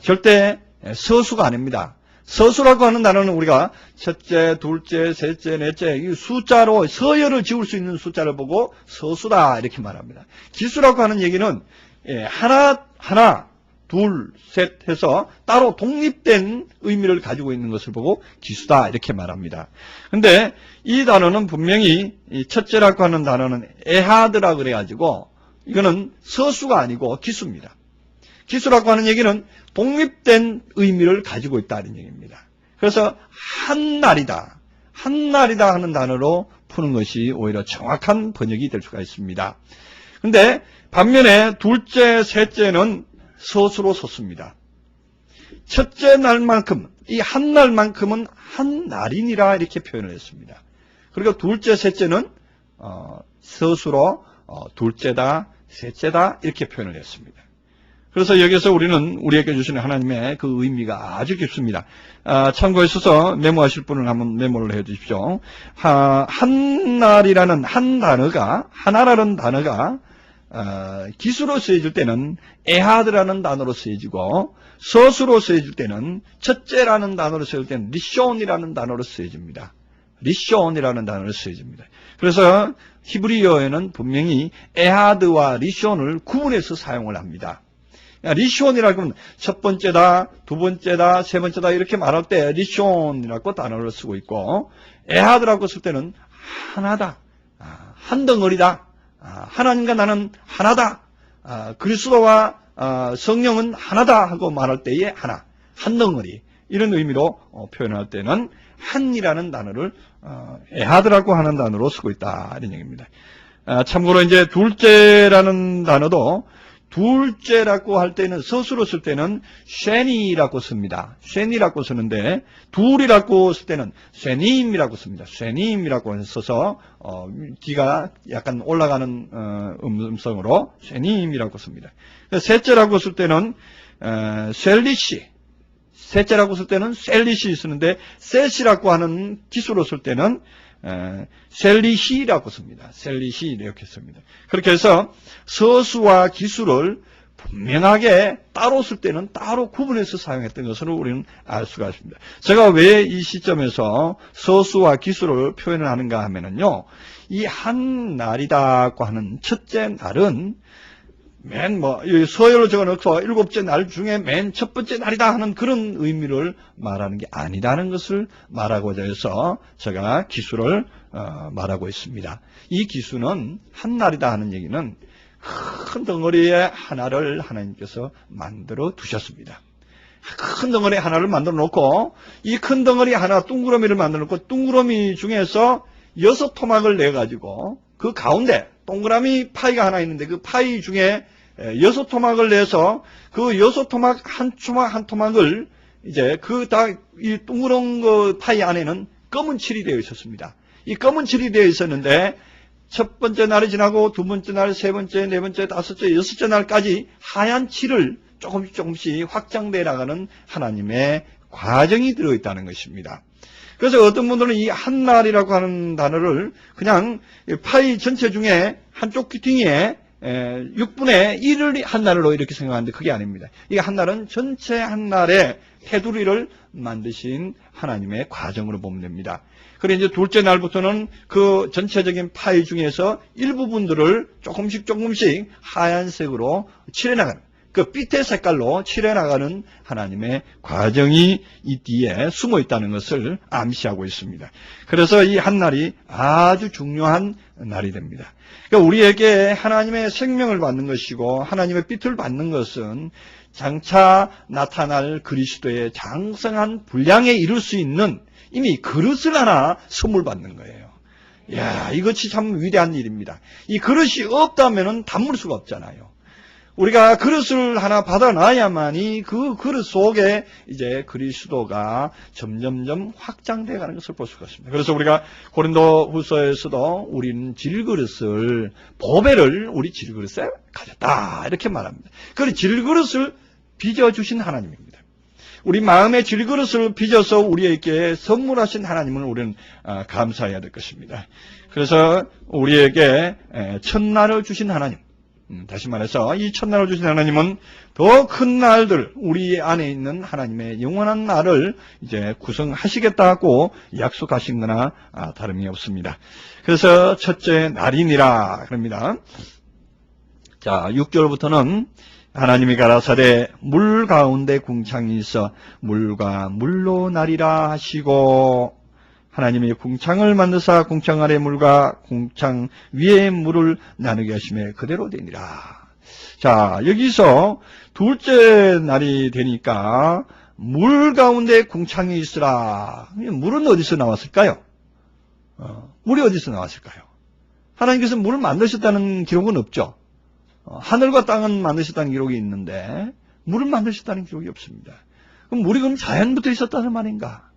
절대 서수가 아닙니다. 서수라고 하는 단어는 우리가 첫째, 둘째, 셋째, 넷째 이 숫자로 서열을 지을 수 있는 숫자를 보고 서수다 이렇게 말합니다. 기수라고 하는 얘기는 하나, 둘, 셋 해서 따로 독립된 의미를 가지고 있는 것을 보고 기수다 이렇게 말합니다. 근데 이 단어는 분명히 이 첫째라고 하는 단어는 에하드라 그래가지고 이거는 서수가 아니고 기수입니다. 기수라고 하는 얘기는 독립된 의미를 가지고 있다는 얘기입니다. 그래서 한날이다 하는 단어로 푸는 것이 오히려 정확한 번역이 될 수가 있습니다. 근데 반면에 둘째, 셋째는 서수로 섰습니다. 첫째 날만큼, 이 한날만큼은 한날이니라 이렇게 표현을 했습니다. 그리고 둘째, 셋째는 서수로 둘째다, 셋째다 이렇게 표현을 했습니다. 그래서 여기서 우리는 우리에게 주시는 하나님의 그 의미가 아주 깊습니다. 참고해서 메모하실 분은 한번 메모를 해 주십시오. 한날이라는 하나라는 단어가 기수로 쓰여질 때는 에하드라는 단어로 쓰여지고 서수로 쓰여질 때는 첫째라는 단어로 쓰여질 때는 리숀이라는 단어로 쓰여집니다. 리숀이라는 단어로 쓰여집니다. 그래서 히브리어에는 분명히 에하드와 리숀을 구분해서 사용을 합니다. 리숀이라고 하면 첫 번째다, 두 번째다, 세 번째다 이렇게 말할 때 리숀이라고 단어를 쓰고 있고 에하드라고 쓸 때는 하나다, 한 덩어리다, 하나님과 나는 하나다, 그리스도와 성령은 하나다 하고 말할 때에 하나, 한 덩어리 이런 의미로 표현할 때는 한이라는 단어를 에하드라고 하는 단어로 쓰고 있다 이런 얘기입니다. 참고로 이제 둘째라는 단어도 둘째라고 할 때는 서수로 쓸 때는 쉐니라고 씁니다. 쉐니라고 쓰는데 둘이라고 쓸 때는 쉐님이라고 씁니다. 쉐님이라고 써서 뒤가 약간 올라가는 음성으로 쉐님이라고 씁니다. 셋째라고 쓸 때는 셀리시, 셋째라고 쓸 때는 셀리시 쓰는데 셋이라고 하는 기수로 쓸 때는 셀리시라고 씁니다. 셀리시 이렇게 씁니다. 그렇게 해서 서수와 기수를 분명하게 따로 쓸 때는 따로 구분해서 사용했던 것으로 우리는 알 수가 있습니다. 제가 왜 이 시점에서 서수와 기수를 표현을 하는가 하면은요, 이 한 날이다고 하는 첫째 날은 서열을 적어놓고 일곱째 날 중에 맨 첫 번째 날이다 하는 그런 의미를 말하는 게 아니라는 것을 말하고자 해서 제가 기수를 말하고 있습니다. 이 기수는 한 날이다 하는 얘기는 큰 덩어리의 하나를 하나님께서 만들어 두셨습니다. 큰 덩어리 하나를 만들어 놓고 이 큰 덩어리 하나 둥그러미를 만들어 놓고 둥그러미 중에서 6토막을 내 가지고 그 가운데 동그라미 파이가 하나 있는데 그 파이 중에 6토막을 내서 그 6토막 한 토막을 이제 이 둥그런 그 파이 안에는 검은 칠이 되어 있었습니다. 이 검은 칠이 되어 있었는데 첫 번째 날이 지나고 두 번째 날, 세 번째, 네 번째, 다섯째, 여섯째 날까지 하얀 칠을 조금씩 확장되어 나가는 하나님의 과정이 들어있다는 것입니다. 그래서 어떤 분들은 이 한날이라고 하는 단어를 그냥 파이 전체 중에 한쪽 귀퉁이에 6분의 1을 한날로 이렇게 생각하는데 그게 아닙니다. 이 한날은 전체 한날의 테두리를 만드신 하나님의 과정으로 보면 됩니다. 그리고 이제 둘째 날부터는 그 전체적인 파이 중에서 일부분들을 조금씩 하얀색으로 칠해나가는 그 빛의 색깔로 칠해나가는 하나님의 과정이 이 뒤에 숨어 있다는 것을 암시하고 있습니다. 그래서 이 한날이 아주 중요한 날이 됩니다. 그러니까 우리에게 하나님의 생명을 받는 것이고 하나님의 빛을 받는 것은 장차 나타날 그리스도의 장성한 분량에 이룰 수 있는 이미 그릇을 하나 선물 받는 거예요. 이야, 이것이 참 위대한 일입니다. 이 그릇이 없다면은 담을 수가 없잖아요. 우리가 그릇을 하나 받아놔야만이 그 그릇 속에 이제 그리스도가 점점점 확장되어 가는 것을 볼 수가 있습니다. 그래서 우리가 고린도 후서에서도 우리는 질그릇을, 보배를 우리 질그릇에 가졌다, 이렇게 말합니다. 그 질그릇을 빚어주신 하나님입니다. 우리 마음의 질그릇을 빚어서 우리에게 선물하신 하나님을 우리는 감사해야 될 것입니다. 그래서 우리에게 첫날을 주신 하나님, 다시 말해서 이 첫날을 주신 하나님은 더 큰 날들, 우리 안에 있는 하나님의 영원한 날을 이제 구성하시겠다고 약속하신 거나 다름이 없습니다. 그래서 첫째 날이니라 그럽니다. 자, 6절부터는 하나님이 가라사대 물 가운데 궁창이 있어 물과 물로 나리라 하시고, 하나님이 궁창을 만드사 궁창 아래 물과 궁창 위에 물을 나누게 하심에 그대로 되니라. 자, 여기서 둘째 날이 되니까 물 가운데 궁창이 있으라. 물은 어디서 나왔을까요? 물이 어디서 나왔을까요? 하나님께서 물을 만드셨다는 기록은 없죠. 하늘과 땅은 만드셨다는 기록이 있는데 물을 만드셨다는 기록이 없습니다. 그럼 물이 그럼 자연부터 있었다는 말인가?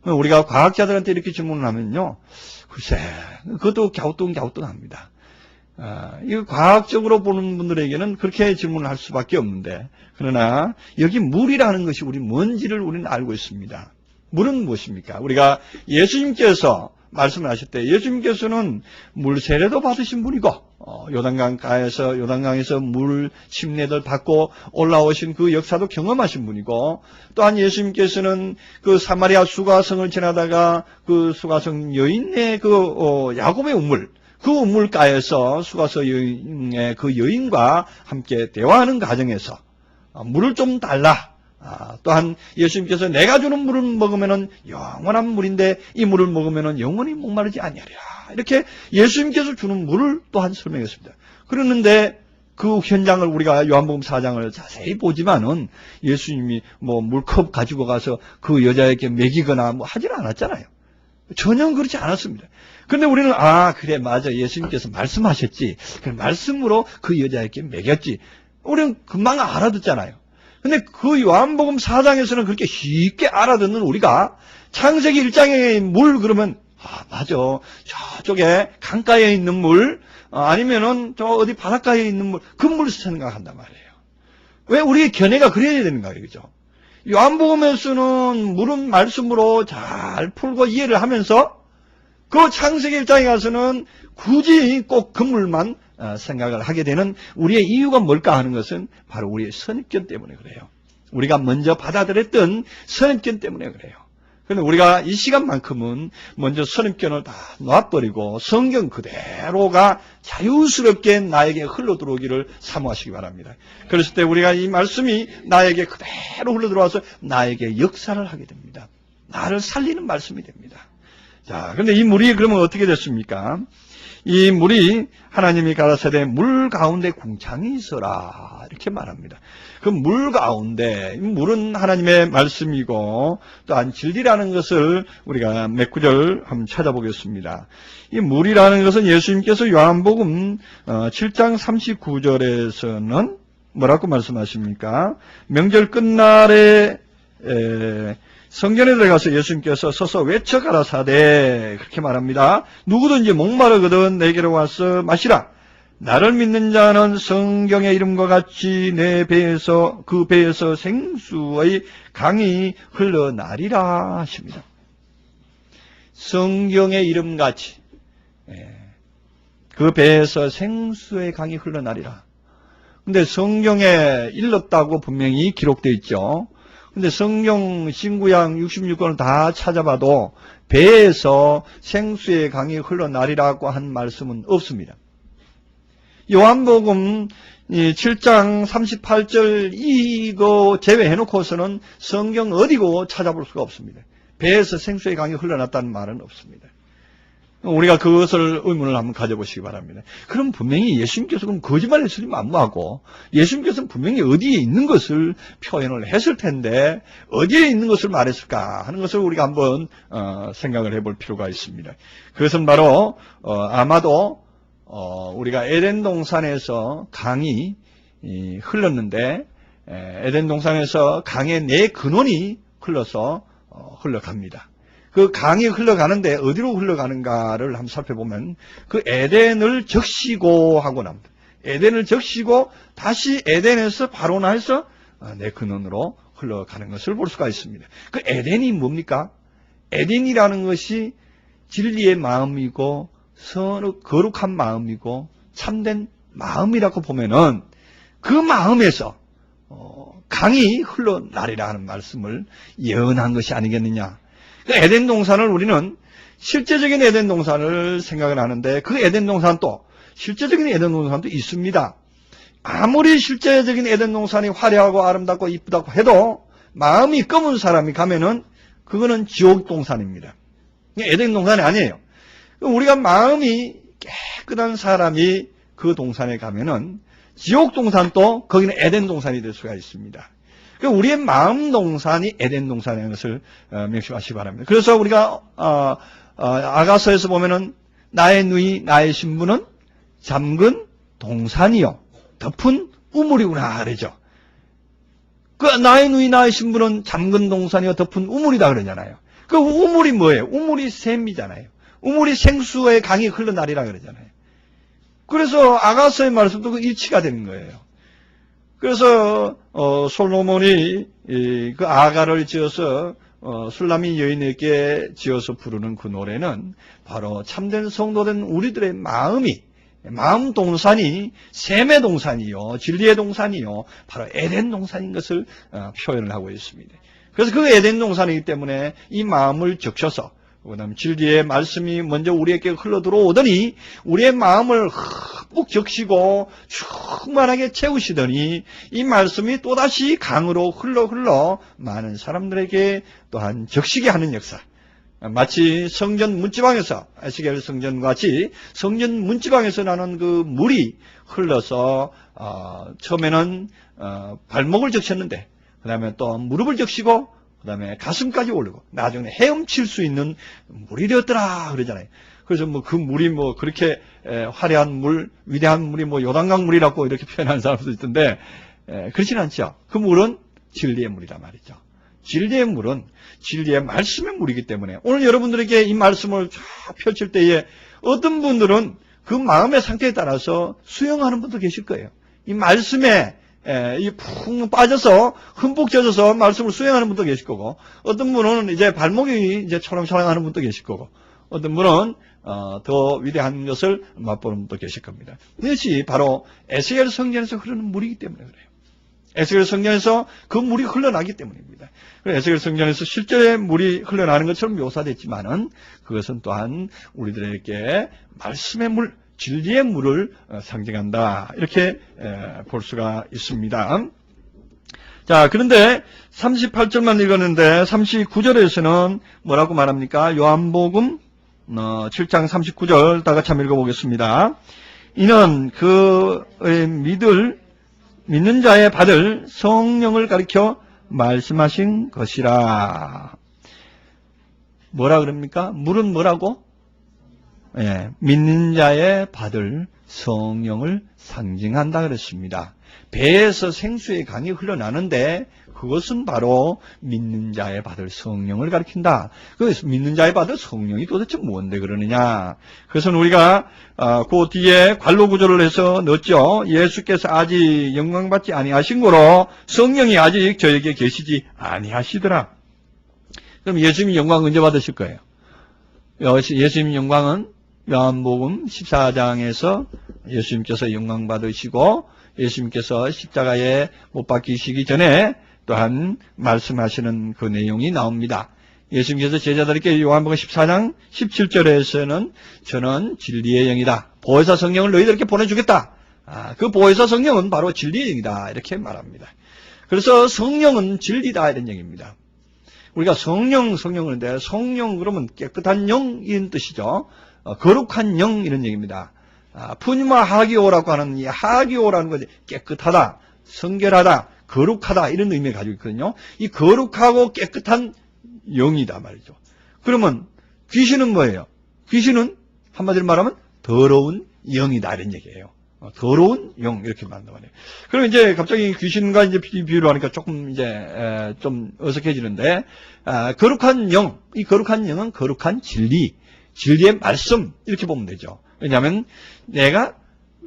우리가 과학자들한테 이렇게 질문을 하면요, 글쎄, 그것도 갸우뚱합니다. 이거 과학적으로 보는 분들에게는 그렇게 질문을 할 수밖에 없는데, 그러나 여기 물이라는 것이 우리 뭔지를 우리는 알고 있습니다. 물은 무엇입니까? 우리가 예수님께서 말씀을 하실 때 예수님께서는 물 세례도 받으신 분이고, 요단강에서 물 침례를 받고 올라오신 그 역사도 경험하신 분이고, 또한 예수님께서는 그 사마리아 수가성을 지나다가 그 수가성 여인의 야곱의 우물, 그 우물가에서 수가성 여인의 그 여인과 함께 대화하는 과정에서 물을 좀 달라. 또한 예수님께서 내가 주는 물을 먹으면은 영원한 물인데 이 물을 먹으면은 영원히 목마르지 아니하리라. 이렇게 예수님께서 주는 물을 또한 설명했습니다. 그러는데 그 현장을 우리가 요한복음 4장을 자세히 보지만은 예수님이 물컵 가지고 가서 그 여자에게 먹이거나 하지는 않았잖아요. 전혀 그렇지 않았습니다. 그런데 우리는 그래 맞아, 예수님께서 말씀하셨지. 그 말씀으로 그 여자에게 먹였지. 우리는 금방 알아듣잖아요. 근데 그 요한복음 4장에서는 그렇게 쉽게 알아듣는 우리가 창세기 1장의 물 그러면 맞아, 저쪽에 강가에 있는 물, 아니면은 저 어디 바닷가에 있는 물, 그 물을 생각한단 말이에요. 왜 우리의 견해가 그래야 되는가, 그죠? 요한복음에서는 물은 말씀으로 잘 풀고 이해를 하면서 그 창세기 1장에 가서는 굳이 꼭 그 물만 생각을 하게 되는 우리의 이유가 뭘까 하는 것은 바로 우리의 선입견 때문에 그래요. 우리가 먼저 받아들였던 선입견 때문에 그래요. 그런데 우리가 이 시간만큼은 먼저 선입견을 다 놔버리고 성경 그대로가 자유스럽게 나에게 흘러들어오기를 사모하시기 바랍니다. 그랬을 때 우리가 이 말씀이 나에게 그대로 흘러들어와서 나에게 역사를 하게 됩니다. 나를 살리는 말씀이 됩니다. 자, 그런데 이 물이 그러면 어떻게 됐습니까? 이 물이 하나님이 가라사대 물 가운데 궁창이 있어라, 이렇게 말합니다. 그 물 가운데, 물은 하나님의 말씀이고 또한 진리라는 것을 우리가 몇 구절 한번 찾아보겠습니다. 이 물이라는 것은 예수님께서 요한복음 7장 39절에서는 뭐라고 말씀하십니까? 명절 끝날에 성전에 들어가서 예수님께서 서서 외쳐 가라사대, 그렇게 말합니다. 누구든지 목마르거든 내게로 와서 마시라. 나를 믿는 자는 성경의 이름과 같이 내 배에서, 그 배에서 생수의 강이 흘러나리라 하십니다. 성경의 이름같이 그 배에서 생수의 강이 흘러나리라. 근데 성경에 일렀다고 분명히 기록되어 있죠. 근데 성경 신구약 66권을 다 찾아봐도 배에서 생수의 강이 흘러나리라고 한 말씀은 없습니다. 요한복음 7장 38절 이거 제외해놓고서는 성경 어디고 찾아볼 수가 없습니다. 배에서 생수의 강이 흘러났다는 말은 없습니다. 우리가 그것을 의문을 한번 가져보시기 바랍니다. 그럼 분명히 예수님께서 그럼 거짓말 했으니 만무하고 예수님께서는 분명히 어디에 있는 것을 표현을 했을 텐데 어디에 있는 것을 말했을까 하는 것을 우리가 한번 생각을 해볼 필요가 있습니다. 그것은 바로 아마도 우리가 에덴 동산에서 강이 흘렀는데 에덴 동산에서 강의 네 근원이 흘러서 흘러갑니다. 그 강이 흘러가는데 어디로 흘러가는가를 한번 살펴보면 그 에덴을 적시고 하고 납니다. 에덴을 적시고 다시 에덴에서 바로 나해서 네 근원으로 흘러가는 것을 볼 수가 있습니다. 그 에덴이 뭡니까? 에덴이라는 것이 진리의 마음이고 거룩한 마음이고 참된 마음이라고 보면은 그 마음에서 강이 흘러나리라 하는 말씀을 예언한 것이 아니겠느냐. 그 에덴 동산을 우리는 실제적인 에덴 동산을 생각을 하는데 그 에덴 동산도 실제적인 에덴 동산도 있습니다. 아무리 실제적인 에덴 동산이 화려하고 아름답고 이쁘다고 해도 마음이 검은 사람이 가면은 그거는 지옥 동산입니다. 에덴 동산이 아니에요. 우리가 마음이 깨끗한 사람이 그 동산에 가면은 지옥 동산도 거기는 에덴 동산이 될 수가 있습니다. 우리의 마음 동산이 에덴 동산인 것을 명심하시기 바랍니다. 그래서 우리가 아가서에서 보면은 나의 누이 나의 신부는 잠근 동산이요 덮은 우물이구나 그러죠. 그 나의 누이 나의 신부는 잠근 동산이요 덮은 우물이다 그러잖아요. 그 우물이 뭐예요? 우물이 샘이잖아요. 우물이 생수의 강이 흘러나리라 그러잖아요. 그래서 아가서의 말씀도 그 일치가 되는 거예요. 그래서 솔로몬이 그 아가를 지어서 술라미 여인에게 지어서 부르는 그 노래는 바로 참된 성도된 우리들의 마음 동산이 샘의 동산이요 진리의 동산이요 바로 에덴 동산인 것을 표현을 하고 있습니다. 그래서 그 에덴 동산이기 때문에 이 마음을 적셔서 그다음 진리의 말씀이 먼저 우리에게 흘러 들어오더니 우리의 마음을 흠뻑 적시고 충만하게 채우시더니 이 말씀이 또다시 강으로 흘러 많은 사람들에게 또한 적시게 하는 역사. 마치 성전 문지방에서 에스겔 성전과 같이 성전 문지방에서 나는 그 물이 흘러서 처음에는 발목을 적셨는데 그 다음에 또 무릎을 적시고 그 다음에 가슴까지 오르고 나중에 헤엄칠 수 있는 물이 되었더라 그러잖아요. 그래서 뭐 그 물이 뭐 그렇게 화려한 물, 위대한 물이 뭐 요단강 물이라고 이렇게 표현하는 사람도 있던데 그렇지는 않죠. 그 물은 진리의 물이란 말이죠. 진리의 물은 진리의 말씀의 물이기 때문에 오늘 여러분들에게 이 말씀을 쫙 펼칠 때에 어떤 분들은 그 마음의 상태에 따라서 수용하는 분도 계실 거예요. 이 말씀에 푹 빠져서 흠뻑 젖어서 말씀을 수행하는 분도 계실 거고 어떤 분은 이제 발목이 이제 초랑초랑하는 분도 계실 거고 어떤 분은 더 위대한 것을 맛보는 분도 계실 겁니다. 이것이 바로 에스겔 성전에서 흐르는 물이기 때문에 그래요. 에스겔 성전에서 그 물이 흘러나기 때문입니다. 에스겔 성전에서 실제 물이 흘러나는 것처럼 묘사됐지만은 그것은 또한 우리들에게 말씀의 물, 진리의 물을 상징한다. 이렇게 볼 수가 있습니다. 자, 그런데 38절만 읽었는데 39절에서는 뭐라고 말합니까? 요한복음 7장 39절 다 같이 한번 읽어보겠습니다. 이는 그 믿는 자의 받을 성령을 가리켜 말씀하신 것이라. 뭐라 그럽니까? 물은 뭐라고? 믿는 자의 받을 성령을 상징한다 그랬습니다. 배에서 생수의 강이 흘러나는데 그것은 바로 믿는 자의 받을 성령을 가리킨다. 그래서 믿는 자의 받을 성령이 도대체 뭔데 그러느냐. 그래서 우리가 그 뒤에 관로 구조를 해서 넣었죠. 예수께서 아직 영광받지 아니하신 거로 성령이 아직 저에게 계시지 아니하시더라. 그럼 예수님이 영광 언제 받으실 거예요? 예수님 영광은 요한복음 14장에서 예수님께서 영광 받으시고 예수님께서 십자가에 못 박히시기 전에 또한 말씀하시는 그 내용이 나옵니다. 예수님께서 제자들에게 요한복음 14장 17절에서는 저는 진리의 영이다. 보혜사 성령을 너희들에게 보내주겠다. 그 보혜사 성령은 바로 진리의 영이다. 이렇게 말합니다. 그래서 성령은 진리다 이런 얘기입니다. 우리가 성령 하는데 성령 그러면 깨끗한 영 이런 뜻이죠. 거룩한 영 이런 얘기입니다. 푸니마 하기오라고 하는 이 하기오라는 것이 깨끗하다, 성결하다, 거룩하다 이런 의미를 가지고 있거든요. 이 거룩하고 깨끗한 영이다 말이죠. 그러면 귀신은 뭐예요? 귀신은 한마디로 말하면 더러운 영이다 이런 얘기예요. 더러운 영 이렇게 만든 거예요. 그럼 이제 갑자기 귀신과 이제 비유를 하니까 조금 이제 좀 어색해지는데 거룩한 영, 이 거룩한 영은 거룩한 진리, 진리의 말씀 이렇게 보면 되죠. 왜냐하면 내가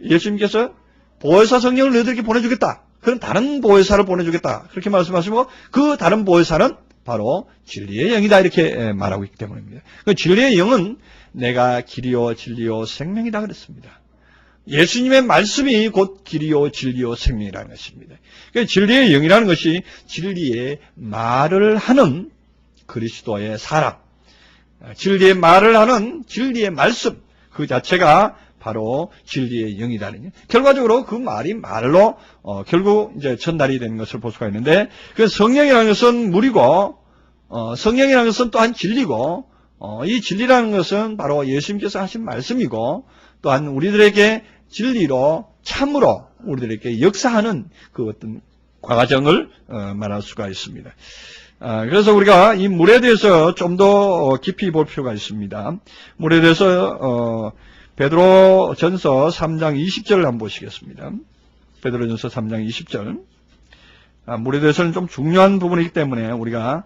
예수님께서 보혜사 성령을 너희들에게 보내주겠다. 그런 다른 보혜사를 보내주겠다. 그렇게 말씀하시고 그 다른 보혜사는 바로 진리의 영이다 이렇게 말하고 있기 때문입니다. 그 진리의 영은 내가 길이요 진리요 생명이다 그랬습니다. 예수님의 말씀이 곧 길이요 진리요 생명이라는 것입니다. 그러니까 진리의 영이라는 것이 진리의 말을 하는 그리스도의 사람, 진리의 말을 하는 진리의 말씀 그 자체가 바로 진리의 영이다는 결과적으로 그 말이 말로 결국 이제 전달이 되는 것을 볼 수가 있는데 그 성령이라는 것은 물이고 성령이라는 것은 또한 진리고 이 진리라는 것은 바로 예수님께서 하신 말씀이고 또한 우리들에게 진리로 참으로 우리들에게 역사하는 그 어떤 과정을 말할 수가 있습니다. 그래서 우리가 이 물에 대해서 좀 더 깊이 볼 필요가 있습니다. 물에 대해서 베드로 전서 3장 20절을 한번 보시겠습니다. 베드로 전서 3장 20절. 물에 대해서는 좀 중요한 부분이기 때문에 우리가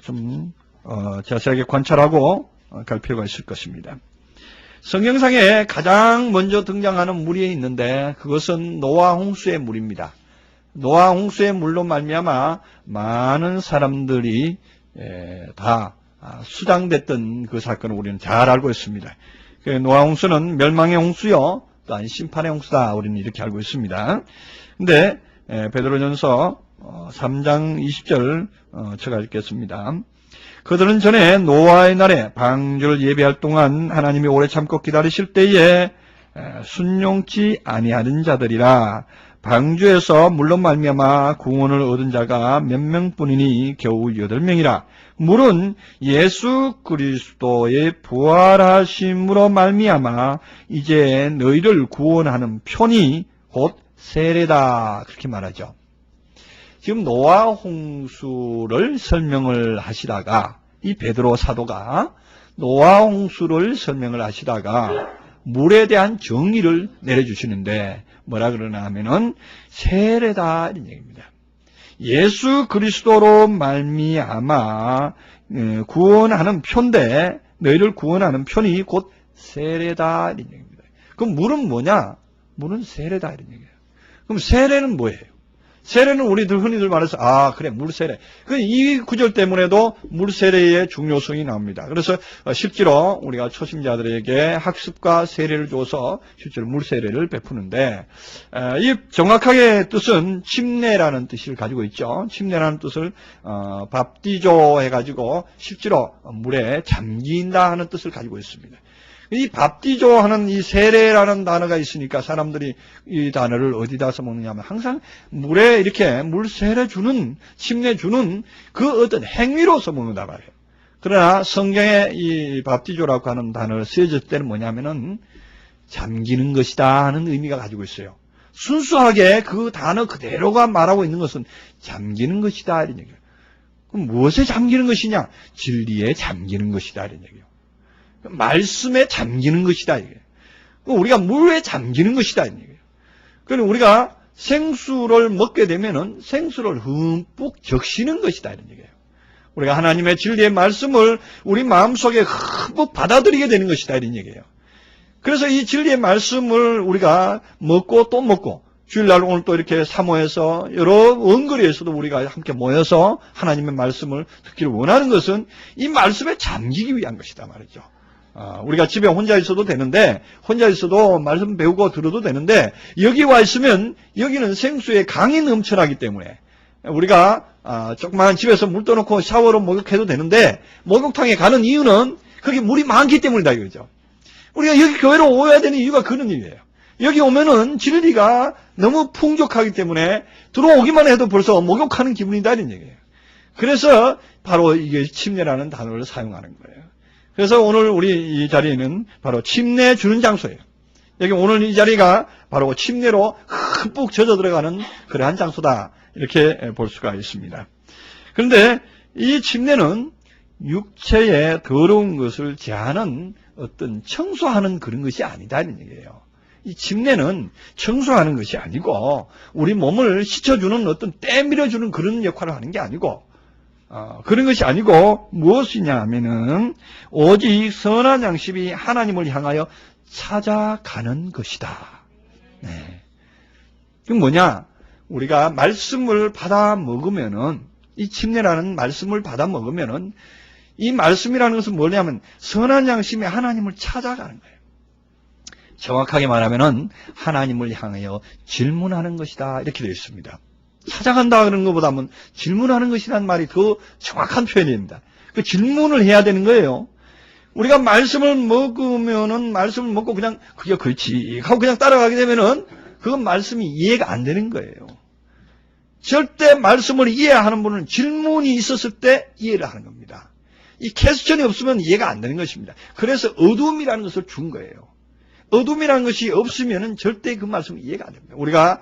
좀 자세하게 관찰하고 갈 필요가 있을 것입니다. 성경상에 가장 먼저 등장하는 물이 있는데 그것은 노아 홍수의 물입니다. 노아 홍수의 물로 말미암아 많은 사람들이 다 수장됐던 그 사건을 우리는 잘 알고 있습니다. 노아 홍수는 멸망의 홍수요 또한 심판의 홍수다 우리는 이렇게 알고 있습니다. 근데 베드로전서 3장 20절 제가 읽겠습니다. 그들은 전에 노아의 날에 방주를 예비할 동안 하나님이 오래 참고 기다리실 때에 순종치 아니하는 자들이라. 방주에서 물로 말미암아 구원을 얻은 자가 몇 명뿐이니 겨우 8명이라. 물은 예수 그리스도의 부활하심으로 말미암아 이제 너희를 구원하는 편이 곧 세례다 그렇게 말하죠. 지금 노아 홍수를 설명을 하시다가 이 베드로 사도가 노아 홍수를 설명을 하시다가 물에 대한 정의를 내려주시는데 뭐라 그러나 하면은 세례다 이런 얘기입니다. 예수 그리스도로 말미암아 구원하는 편인데 너희를 구원하는 편이 곧 세례다 이런 얘기입니다. 그럼 물은 뭐냐? 물은 세례다 이런 얘기예요. 그럼 세례는 뭐예요? 세례는 우리들 흔히들 말해서 그래 물세례. 이 구절 때문에도 물세례의 중요성이 나옵니다. 그래서 실제로 우리가 초심자들에게 학습과 세례를 줘서 실제로 물세례를 베푸는데 이 정확하게 뜻은 침례라는 뜻을 가지고 있죠. 침례라는 뜻을 밥디조 해가지고 실제로 물에 잠긴다 하는 뜻을 가지고 있습니다. 이 밥디조 하는 이 세례라는 단어가 있으니까 사람들이 이 단어를 어디다 써먹느냐면 항상 물에 이렇게 물 세례 주는, 침례 주는 그 어떤 행위로 써먹는다 말이에요. 그러나 성경에 이 밥디조라고 하는 단어를 쓰여질 때는 뭐냐면은 잠기는 것이다 하는 의미가 가지고 있어요. 순수하게 그 단어 그대로가 말하고 있는 것은 잠기는 것이다 이런 얘기예요. 그럼 무엇에 잠기는 것이냐? 진리에 잠기는 것이다 이런 얘기예요. 말씀에 잠기는 것이다. 이게. 우리가 물에 잠기는 것이다. 이게. 그럼 우리가 생수를 먹게 되면은 생수를 흠뻑 적시는 것이다. 이런 얘기예요. 우리가 하나님의 진리의 말씀을 우리 마음속에 흠뻑 받아들이게 되는 것이다. 이런 얘기예요. 그래서 이 진리의 말씀을 우리가 먹고 또 먹고 주일날 오늘 또 이렇게 사모해서 여러 원거리에서도 우리가 함께 모여서 하나님의 말씀을 듣기를 원하는 것은 이 말씀에 잠기기 위한 것이다 말이죠. 우리가 집에 혼자 있어도 되는데 혼자 있어도 말씀 배우고 들어도 되는데 여기 와 있으면 여기는 생수의 강이 넘쳐나기 때문에 우리가 조그만 집에서 물 떠놓고 샤워로 목욕해도 되는데 목욕탕에 가는 이유는 거기 물이 많기 때문이다 이거죠. 우리가 여기 교회로 오야 되는 이유가 그런 이유예요. 여기 오면은 진리가 너무 풍족하기 때문에 들어오기만 해도 벌써 목욕하는 기분이다 이런 얘기예요. 그래서 바로 이게 침례라는 단어를 사용하는 거예요. 그래서 오늘 우리 이 자리는 바로 침례 주는 장소예요. 여기 오늘 이 자리가 바로 침례로 흠뻑 젖어 들어가는 그러한 장소다. 이렇게 볼 수가 있습니다. 그런데 이 침례는 육체의 더러운 것을 제하는 어떤 청소하는 그런 것이 아니다. 이런 얘기예요. 이 침례는 청소하는 것이 아니고 우리 몸을 씻어주는 어떤 때밀어주는 그런 역할을 하는 게 아니고 그런 것이 아니고 무엇이냐 하면은 오직 선한 양심이 하나님을 향하여 찾아가는 것이다. 네. 그 뭐냐? 우리가 말씀을 받아 먹으면은 이 침례라는 말씀을 받아 먹으면은 이 말씀이라는 것은 뭐냐면 선한 양심이 하나님을 찾아가는 거예요. 정확하게 말하면은 하나님을 향하여 질문하는 것이다 이렇게 되어 있습니다. 찾아간다 그런 것보다는 질문하는 것이라는 말이 더 정확한 표현입니다. 그 질문을 해야 되는 거예요. 우리가 말씀을 먹으면은 말씀을 먹고 그냥 그게 그렇지 하고 그냥 따라가게 되면은 그건 말씀이 이해가 안 되는 거예요. 절대 말씀을 이해하는 분은 질문이 있었을 때 이해를 하는 겁니다. 이 퀘스천이 없으면 이해가 안 되는 것입니다. 그래서 어둠이라는 것을 준 거예요. 어둠이라는 것이 없으면은 절대 그 말씀은 이해가 안 됩니다. 우리가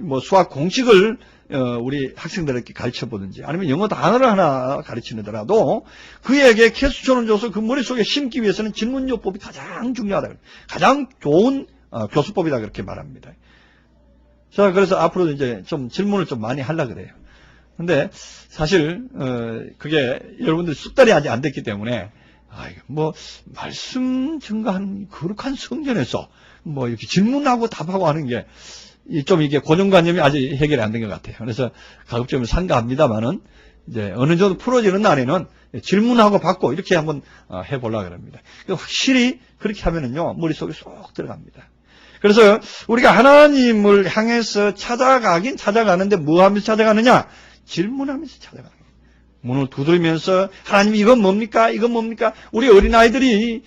뭐 수학 공식을 우리 학생들에게 가르쳐 보든지 아니면 영어 단어를 하나 가르치더라도 그에게 퀘스천을 줘서 그 머릿속에 심기 위해서는 질문요법이 가장 중요하다. 가장 좋은 교수법이다 그렇게 말합니다. 자, 그래서 앞으로 이제 좀 질문을 좀 많이 하려고 그래요. 근데 사실 그게 여러분들 숙달이 아직 안 됐기 때문에 뭐 말씀 증거한 거룩한 성전에서 뭐 이렇게 질문하고 답하고 하는 게 좀 이게 고정관념이 아직 해결이 안 된 것 같아요. 그래서 가급적이면 상가합니다만은 이제 어느 정도 풀어지는 날에는 질문하고 받고 이렇게 한번 해보려고 합니다. 확실히 그렇게 하면은요 머릿속에 쏙 들어갑니다. 그래서 우리가 하나님을 향해서 찾아가긴 찾아가는데 뭐 하면서 찾아가느냐? 질문하면서 찾아가는 거예요. 문을 두드리면서 하나님 이건 뭡니까? 이건 뭡니까? 우리 어린아이들이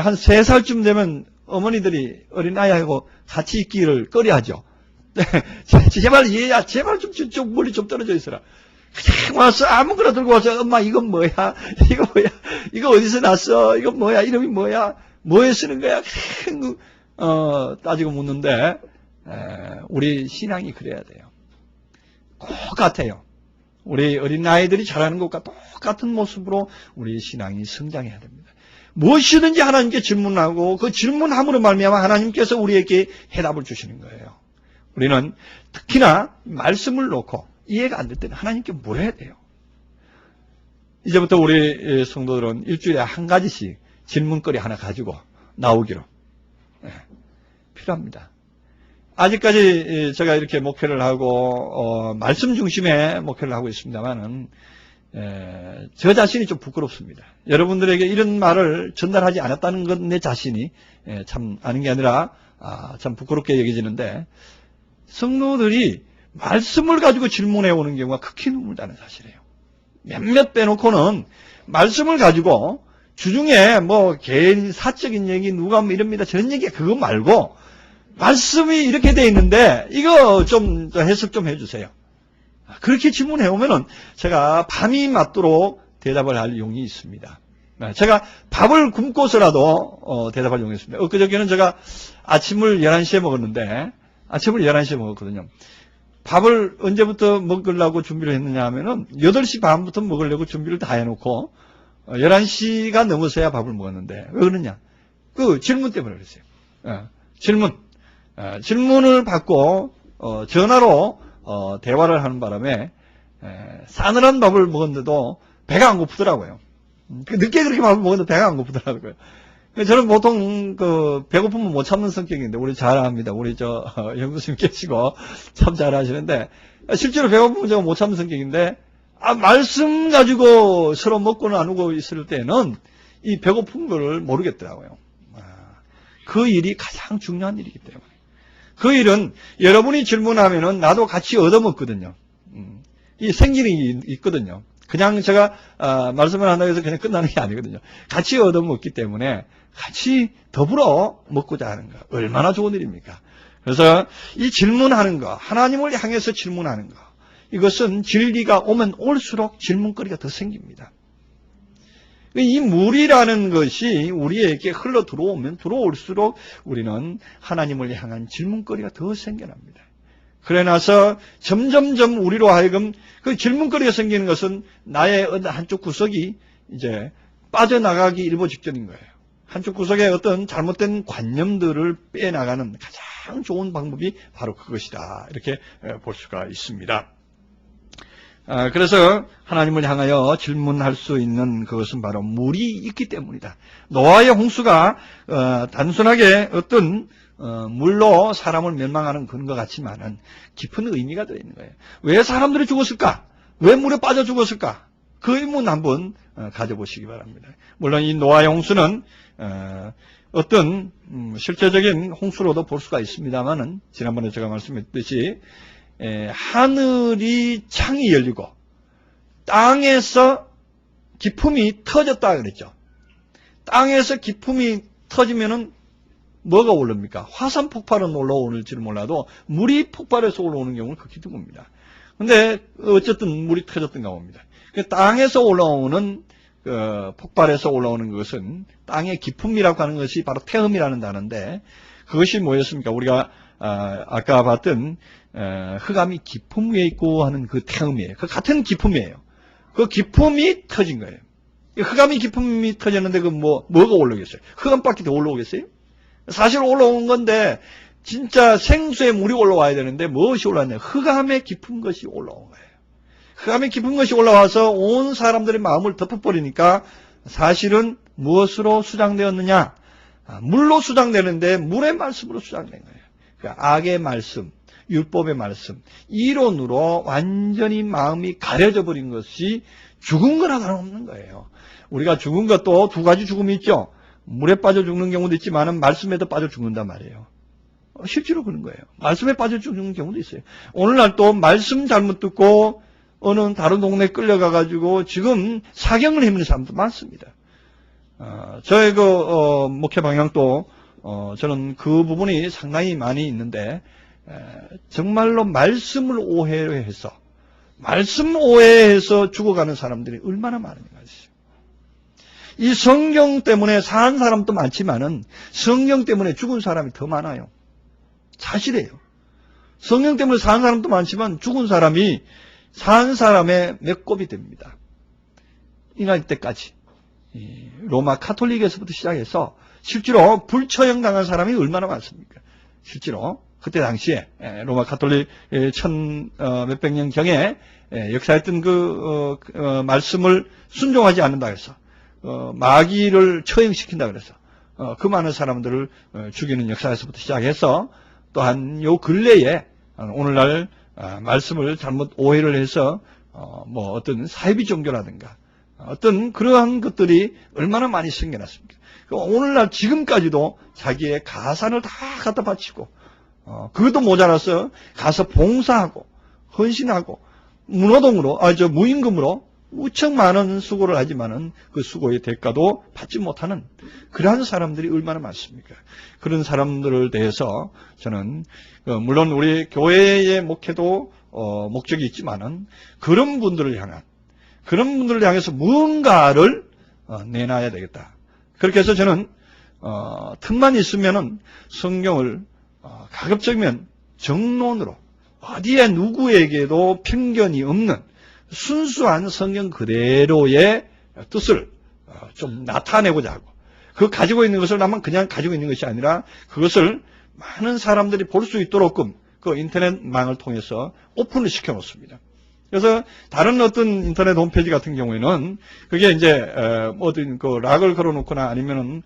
한 3살쯤 되면 어머니들이 어린아이하고 같이 있기를 꺼려하죠. 제발 얘야 제발 좀 멀리 좀 떨어져 있어라. 그냥 와서 아무거나 들고 와서 엄마 이건 뭐야? 이거 뭐야? 이거 어디서 났어? 이건 뭐야? 이름이 뭐야? 뭐에 쓰는 거야? 그냥 따지고 묻는데 우리 신앙이 그래야 돼요. 똑같아요. 우리 어린아이들이 잘하는 것과 똑같은 모습으로 우리 신앙이 성장해야 됩니다. 무엇이든지 하나님께 질문하고 그 질문함으로 말미암아 하나님께서 우리에게 해답을 주시는 거예요. 우리는 특히나 말씀을 놓고 이해가 안 될 때는 하나님께 물어야 돼요. 이제부터 우리 성도들은 일주일에 한 가지씩 질문거리 하나 가지고 나오기로 필요합니다. 아직까지 제가 이렇게 목회를 하고 말씀 중심의 목회를 하고 있습니다만은 저 자신이 좀 부끄럽습니다. 여러분들에게 이런 말을 전달하지 않았다는 건 내 자신이 참 아는 게 아니라 참 부끄럽게 여겨지는데 성도들이 말씀을 가지고 질문해 오는 경우가 극히 드물다는 사실이에요. 몇몇 빼놓고는 말씀을 가지고 주중에 뭐 개인 사적인 얘기 누가 뭐 이럽니다 저런 얘기 그거 말고 말씀이 이렇게 돼 있는데 이거 좀 해석 좀 해주세요. 그렇게 질문해 오면은 제가 밤이 맞도록 대답을 할 용이 있습니다. 제가 밥을 굶고서라도 대답할 용이 있습니다. 엊그저께는 제가 아침을 11시에 먹었는데 아침을 11시에 먹었거든요. 밥을 언제부터 먹으려고 준비를 했느냐 하면은 8시 반부터 먹으려고 준비를 다 해놓고 11시가 넘어서야 밥을 먹었는데 왜 그러냐? 그 질문 때문에 그랬어요. 질문을 받고 전화로 대화를 하는 바람에 싸늘한 밥을 먹었는데도 배가 안 고프더라고요. 늦게 그렇게 밥을 먹었는데 배가 안 고프더라고요. 저는 보통 배고프면 못 참는 성격인데 우리 잘 압니다. 우리 영구스님 계시고 참 잘 하시는데 실제로 배고프면 제가 못 참는 성격인데 말씀 가지고 서로 먹고 나누고 있을 때는 이 배고픈 걸 모르겠더라고요. 그 일이 가장 중요한 일이기 때문에. 그 일은 여러분이 질문하면은 나도 같이 얻어먹거든요. 이 생기는 게 있거든요. 그냥 제가 말씀을 한다고 해서 그냥 끝나는 게 아니거든요. 같이 얻어먹기 때문에 같이 더불어 먹고자 하는 거 얼마나 좋은 일입니까? 그래서 이 질문하는 거, 하나님을 향해서 질문하는 거, 이것은 진리가 오면 올수록 질문거리가 더 생깁니다. 이 물이라는 것이 우리에게 흘러 들어오면 들어올수록 우리는 하나님을 향한 질문거리가 더 생겨납니다. 그래 나서 점점점 우리로 하여금 그 질문거리가 생기는 것은 나의 어느 한쪽 구석이 이제 빠져나가기 일보 직전인 거예요. 한쪽 구석에 어떤 잘못된 관념들을 빼나가는 가장 좋은 방법이 바로 그것이다. 이렇게 볼 수가 있습니다. 그래서 하나님을 향하여 질문할 수 있는 그것은 바로 물이 있기 때문이다. 노아의 홍수가 단순하게 어떤 물로 사람을 멸망하는 그런 것 같지만은 깊은 의미가 들어있는 거예요. 왜 사람들이 죽었을까? 왜 물에 빠져 죽었을까? 그 의문 한번 가져보시기 바랍니다. 물론 이 노아의 홍수는 어떤 실제적인 홍수로도 볼 수가 있습니다만은 지난번에 제가 말씀했듯이 하늘이 창이 열리고 땅에서 기품이 터졌다 그랬죠. 땅에서 기품이 터지면은 뭐가 올라옵니까? 화산 폭발은 올라오는지는 몰라도 물이 폭발해서 올라오는 경우는 극히 드뭅니다. 근데 어쨌든 물이 터졌던가 봅니다. 땅에서 올라오는 폭발해서 올라오는 것은 땅의 기품이라고 하는 것이 바로 태음이라는 단어인데 그것이 뭐였습니까? 우리가 아까 봤던 흑암이 기품 위에 있고 하는 그 태음이에요. 그 같은 기품이에요. 그 기품이 터진 거예요. 흑암이 기품이 터졌는데 그 뭐가 올라오겠어요? 흑암밖에 더 올라오겠어요? 사실 올라온 건데 진짜 생수에 물이 올라와야 되는데 무엇이 올라왔냐? 흑암에 깊은 것이 올라온 거예요. 흑암에 깊은 것이 올라와서 온 사람들의 마음을 덮어버리니까 사실은 무엇으로 수장되었느냐? 물로 수장되는데 물의 말씀으로 수장된 거예요. 그러니까 악의 말씀, 율법의 말씀, 이론으로 완전히 마음이 가려져 버린 것이 죽은 거나 다름없는 거예요. 우리가 죽은 것도 두 가지 죽음이 있죠. 물에 빠져 죽는 경우도 있지만 말씀에도 빠져 죽는단 말이에요. 실제로 그런 거예요. 말씀에 빠져 죽는 경우도 있어요. 오늘날 또 말씀 잘못 듣고 어느 다른 동네에 끌려가가지고 지금 사경을 헤매는 사람도 많습니다. 저의 목회 방향도 저는 그 부분이 상당히 많이 있는데 정말로 말씀을 오해해서 말씀 오해해서 죽어가는 사람들이 얼마나 많은가 하시죠. 이 성경 때문에 산 사람도 많지만은 성경 때문에 죽은 사람이 더 많아요. 사실이에요. 성경 때문에 산 사람도 많지만 죽은 사람이 산 사람의 몇 곱이 됩니다. 인할 때까지. 로마 카톨릭에서부터 시작해서 실제로 불처형 당한 사람이 얼마나 많습니까? 실제로 그때 당시에 로마 카톨릭 몇백 년경에 역사했던 그 말씀을 순종하지 않는다 해서 마귀를 처형시킨다 그래서 그 많은 사람들을 죽이는 역사에서부터 시작해서 또한 요 근래에 오늘날 말씀을 잘못 오해를 해서 어떤 사이비 종교라든가 어떤 그러한 것들이 얼마나 많이 생겨났습니까? 오늘날 지금까지도 자기의 가산을 다 갖다 바치고 그것도 모자라서 가서 봉사하고 헌신하고 무노동으로 무임금으로 무척 많은 수고를 하지만은 그 수고의 대가도 받지 못하는 그러한 사람들이 얼마나 많습니까? 그런 사람들을 대해서 저는 물론 우리 교회의 목회도 목적이 있지만은 그런 분들을 향해서 무언가를 내놔야 되겠다. 그렇게 해서 저는 틈만 있으면은 성경을 가급적이면 정론으로 어디에 누구에게도 편견이 없는 순수한 성경 그대로의 뜻을 좀 나타내고자 하고 그 가지고 있는 것을 나만 그냥 가지고 있는 것이 아니라 그것을 많은 사람들이 볼 수 있도록끔 그 인터넷망을 통해서 오픈을 시켜 놓습니다. 그래서 다른 어떤 인터넷 홈페이지 같은 경우에는 그게 이제 어떤 그 락을 걸어놓거나 아니면은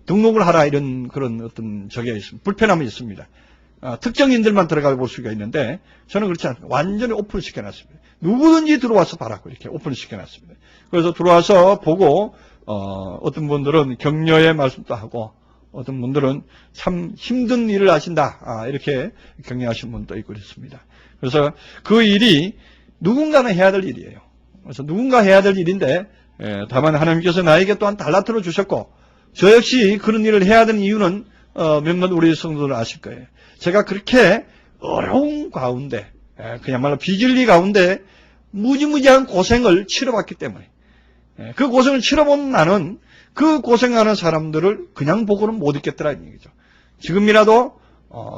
등록을 하라 이런 그런 어떤 저게 있습니다. 불편함이 있습니다. 특정인들만 들어가 볼 수가 있는데 저는 그렇지 않습니다. 완전히 오픈을 시켜놨습니다. 누구든지 들어와서 봐라고 이렇게 오픈을 시켜놨습니다. 그래서 들어와서 보고 어떤 분들은 격려의 말씀도 하고 어떤 분들은 참 힘든 일을 하신다 이렇게 격려하신 분도 있고 그렇습니다. 그래서 그 일이 누군가는 해야 될 일이에요. 그래서 누군가 해야 될 일인데 다만 하나님께서 나에게 또한 달라트를 주셨고 저 역시 그런 일을 해야 되는 이유는 몇몇 우리 성도들 아실 거예요. 제가 그렇게 어려운 가운데 그야말로 비진리 가운데 무지무지한 고생을 치러봤기 때문에 그 고생을 치러본 나는 그 고생하는 사람들을 그냥 보고는 못 있겠더라는 얘기죠. 지금이라도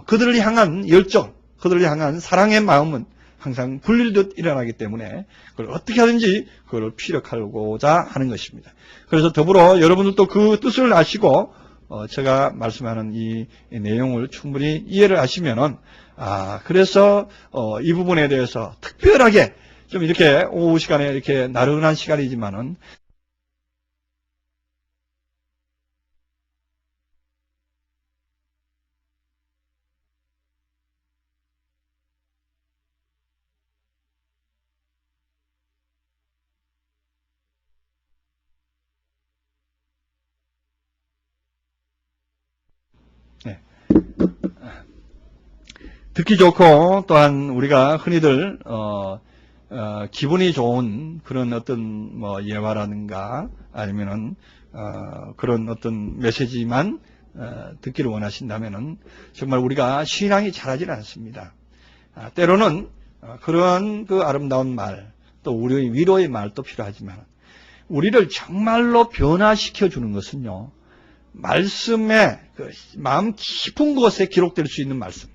그들을 향한 열정, 그들을 향한 사랑의 마음은 항상 불릴듯 일어나기 때문에 그걸 어떻게 하든지 그걸 피력하고자 하는 것입니다. 그래서 더불어 여러분들도 그 뜻을 아시고 제가 말씀하는 이 내용을 충분히 이해를 하시면은 그래서 이 부분에 대해서 특별하게 좀 이렇게 오후 시간에 이렇게 나른한 시간이지만은 네. 듣기 좋고 또한 우리가 흔히들 기분이 좋은 그런 어떤 뭐 예화라든가 아니면은 그런 어떤 메시지만 듣기를 원하신다면은 정말 우리가 신앙이 자라질 않습니다. 때로는 그러한 그 아름다운 말, 또 우리의 위로의 말도 필요하지만 우리를 정말로 변화시켜 주는 것은요, 말씀의 그 마음 깊은 곳에 기록될 수 있는 말씀,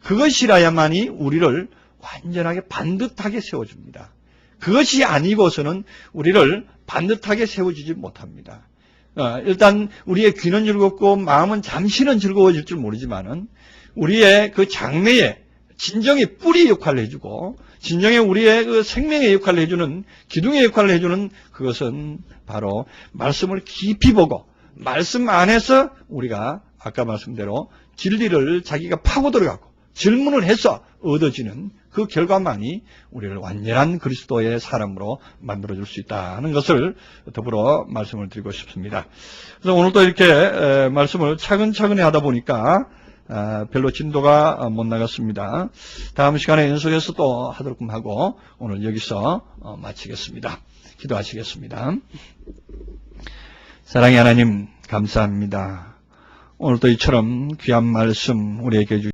그것이라야만이 우리를 완전하게 반듯하게 세워줍니다. 그것이 아니고서는 우리를 반듯하게 세워주지 못합니다. 일단 우리의 귀는 즐겁고 마음은 잠시는 즐거워질 줄 모르지만은 우리의 그 장래에 진정의 뿌리 역할을 해주고 진정의 우리의 그 생명의 역할을 해주는 기둥의 역할을 해주는 그것은 바로 말씀을 깊이 보고 말씀 안에서 우리가 아까 말씀대로 진리를 자기가 파고 들어가고 질문을 해서 얻어지는 그 결과만이 우리를 완전한 그리스도의 사람으로 만들어줄 수 있다는 것을 더불어 말씀을 드리고 싶습니다. 그래서 오늘도 이렇게 말씀을 차근차근히 하다 보니까 별로 진도가 못 나갔습니다. 다음 시간에 연속해서 또 하도록 하고 오늘 여기서 마치겠습니다. 기도하시겠습니다. 사랑의 하나님 감사합니다. 오늘도 이처럼 귀한 말씀 우리에게